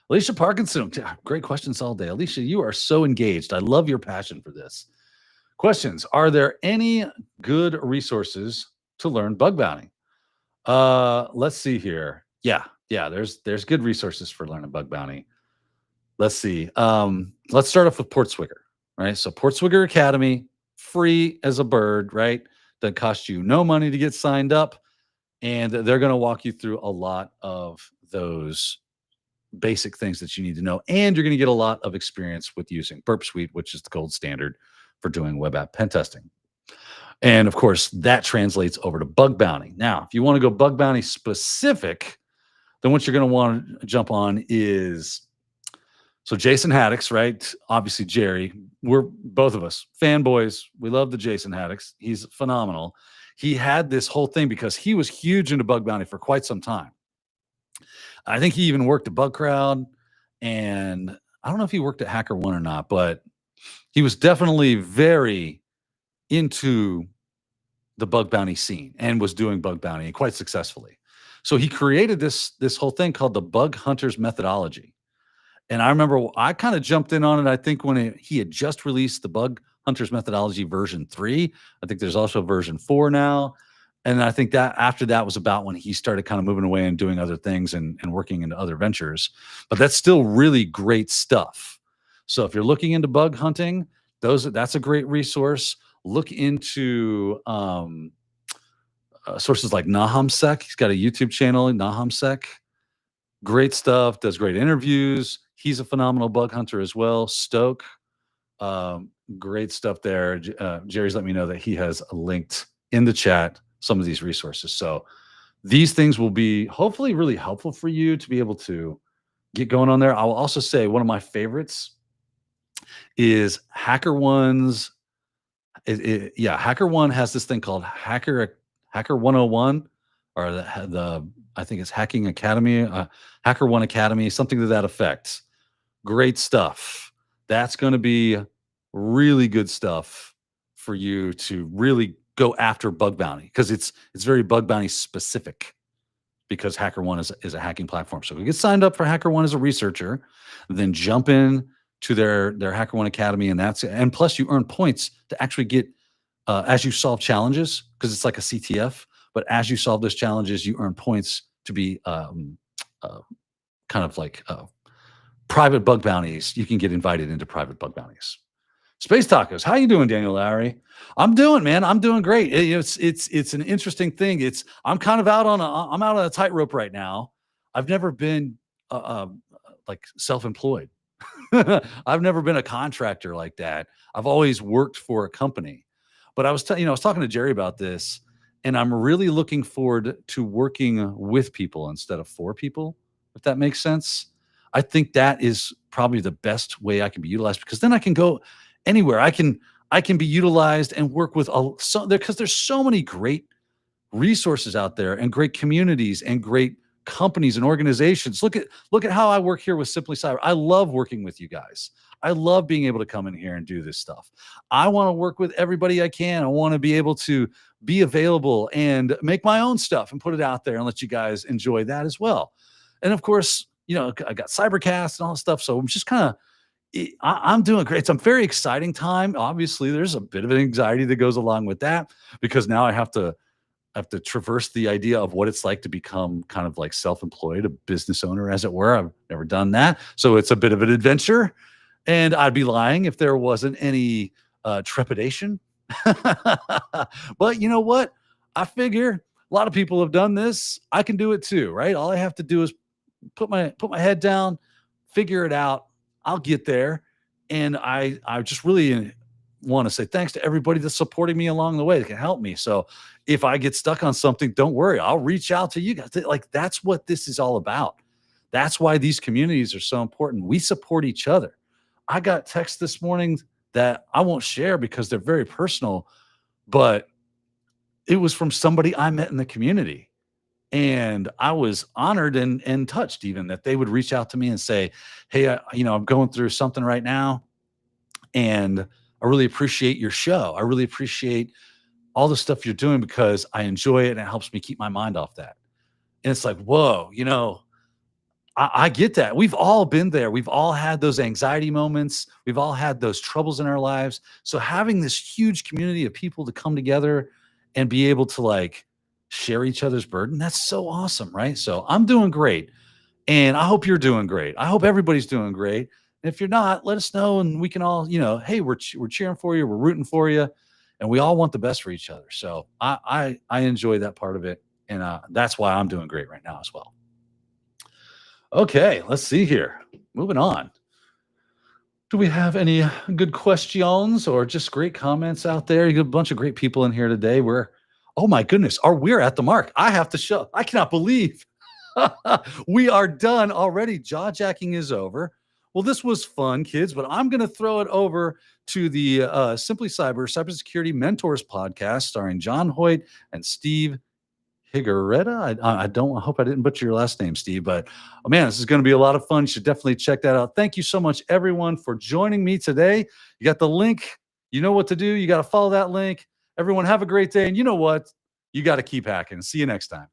Alicia Parkinson, great questions all day. Alicia, you are so engaged. I love your passion for this. Questions: are there any good resources to learn bug bounty? Let's see here. Yeah, there's good resources for learning bug bounty. Let's see. Let's start off with Portswigger, right? So Portswigger Academy, free as a bird, right? That cost you no money to get signed up, and they're going to walk you through a lot of those basic things that you need to know, and you're going to get a lot of experience with using Burp Suite, which is the gold standard for doing web app pen testing. And of course, that translates over to bug bounty. Now, if you want to go bug bounty specific, then what you're going to want to jump on is, so Jason Haddix, right? Obviously, Jerry, we're both of us fanboys. We love the Jason Haddix. He's phenomenal. He had this whole thing because he was huge into bug bounty for quite some time. I think he even worked at Bug Crowd, and I don't know if he worked at HackerOne or not, but he was definitely very into the bug bounty scene and was doing bug bounty quite successfully. So he created this whole thing called the Bug Hunters methodology. And I remember I kind of jumped in on it, I think, when he had just released the Bug Hunters methodology version 3. I think there's also version 4 now. And I think that after that was about when he started kind of moving away and doing other things and working into other ventures. But that's still really great stuff. So if you're looking into bug hunting, that's a great resource. Look into sources like NahamSec. He's got a YouTube channel, NahamSec. Great stuff, does great interviews. He's a phenomenal bug hunter as well. Stoke, great stuff there. Jerry's let me know that he has linked in the chat some of these resources. So these things will be hopefully really helpful for you to be able to get going on there. I will also say one of my favorites is HackerOne's. HackerOne has this thing called Hacker 101, or the I think it's Hacking Academy, HackerOne Academy, something to that effect. Great stuff. That's going to be really good stuff for you to really go after bug bounty, because it's very bug bounty specific, because HackerOne is a hacking platform. So get signed up for HackerOne as a researcher, then jump in to their HackerOne Academy, and plus you earn points to actually get as you solve challenges, because it's like a CTF. But as you solve those challenges, you earn points to be kind of like private bug bounties. You can get invited into private bug bounties. Space Tacos, how you doing, Daniel Lowry? I'm doing great. It's an interesting thing. I'm kind of out on a tightrope right now. I've never been like self-employed. I've never been a contractor like that. I've always worked for a company. But I was talking to Jerry about this, and I'm really looking forward to working with people instead of for people, if that makes sense. I think that is probably the best way I can be utilized, because then I can go anywhere. I can be utilized and work with because there's so many great resources out there and great communities and great companies and organizations. Look at how I work here with Simply Cyber. I love working with you guys. I love being able to come in here and do this stuff. I want to work with everybody I can. I want to be able to be available and make my own stuff and put it out there and let you guys enjoy that as well. And of course, I got Cybercast and all that stuff. So I'm just I'm doing great. It's a very exciting time. Obviously, there's a bit of an anxiety that goes along with that, because now I have to traverse the idea of what it's like to become kind of like self-employed, a business owner, as it were. I've never done that. So it's a bit of an adventure, and I'd be lying if there wasn't any trepidation. But you know what? I figure a lot of people have done this. I can do it too, right? All I have to do is put my head down, figure it out. I'll get there. And I just really want to say thanks to everybody that's supporting me along the way that can help me. So if I get stuck on something, don't worry. I'll reach out to you guys. Like, that's what this is all about. That's why these communities are so important. We support each other. I got texts this morning that I won't share because they're very personal, but it was from somebody I met in the community. And I was honored and touched even that they would reach out to me and say, hey, I'm going through something right now, and I really appreciate your show. I really appreciate all the stuff you're doing because I enjoy it and it helps me keep my mind off that. And it's like, whoa, I get that. We've all been there. We've all had those anxiety moments. We've all had those troubles in our lives. So having this huge community of people to come together and be able to like share each other's burden, that's so awesome, right? So I'm doing great. And I hope you're doing great. I hope everybody's doing great. And if you're not, let us know and we can all, hey, we're cheering for you. We're rooting for you. And we all want the best for each other. So I enjoy that part of it. And that's why I'm doing great right now as well. Okay, let's see here. Moving on. Do we have any good questions or just great comments out there? You got a bunch of great people in here today. Oh my goodness, we're at the mark. I have to show. I cannot believe we are done already. Jaw-jacking is over. Well, this was fun, kids, but I'm going to throw it over to the Simply Cybersecurity Mentors podcast starring John Hoyt and Steve Higuereta. I hope I didn't butcher your last name, Steve, but man, this is going to be a lot of fun. You should definitely check that out. Thank you so much, everyone, for joining me today. You got the link. You know what to do. You got to follow that link. Everyone have a great day. And you know what? You got to keep hacking. See you next time.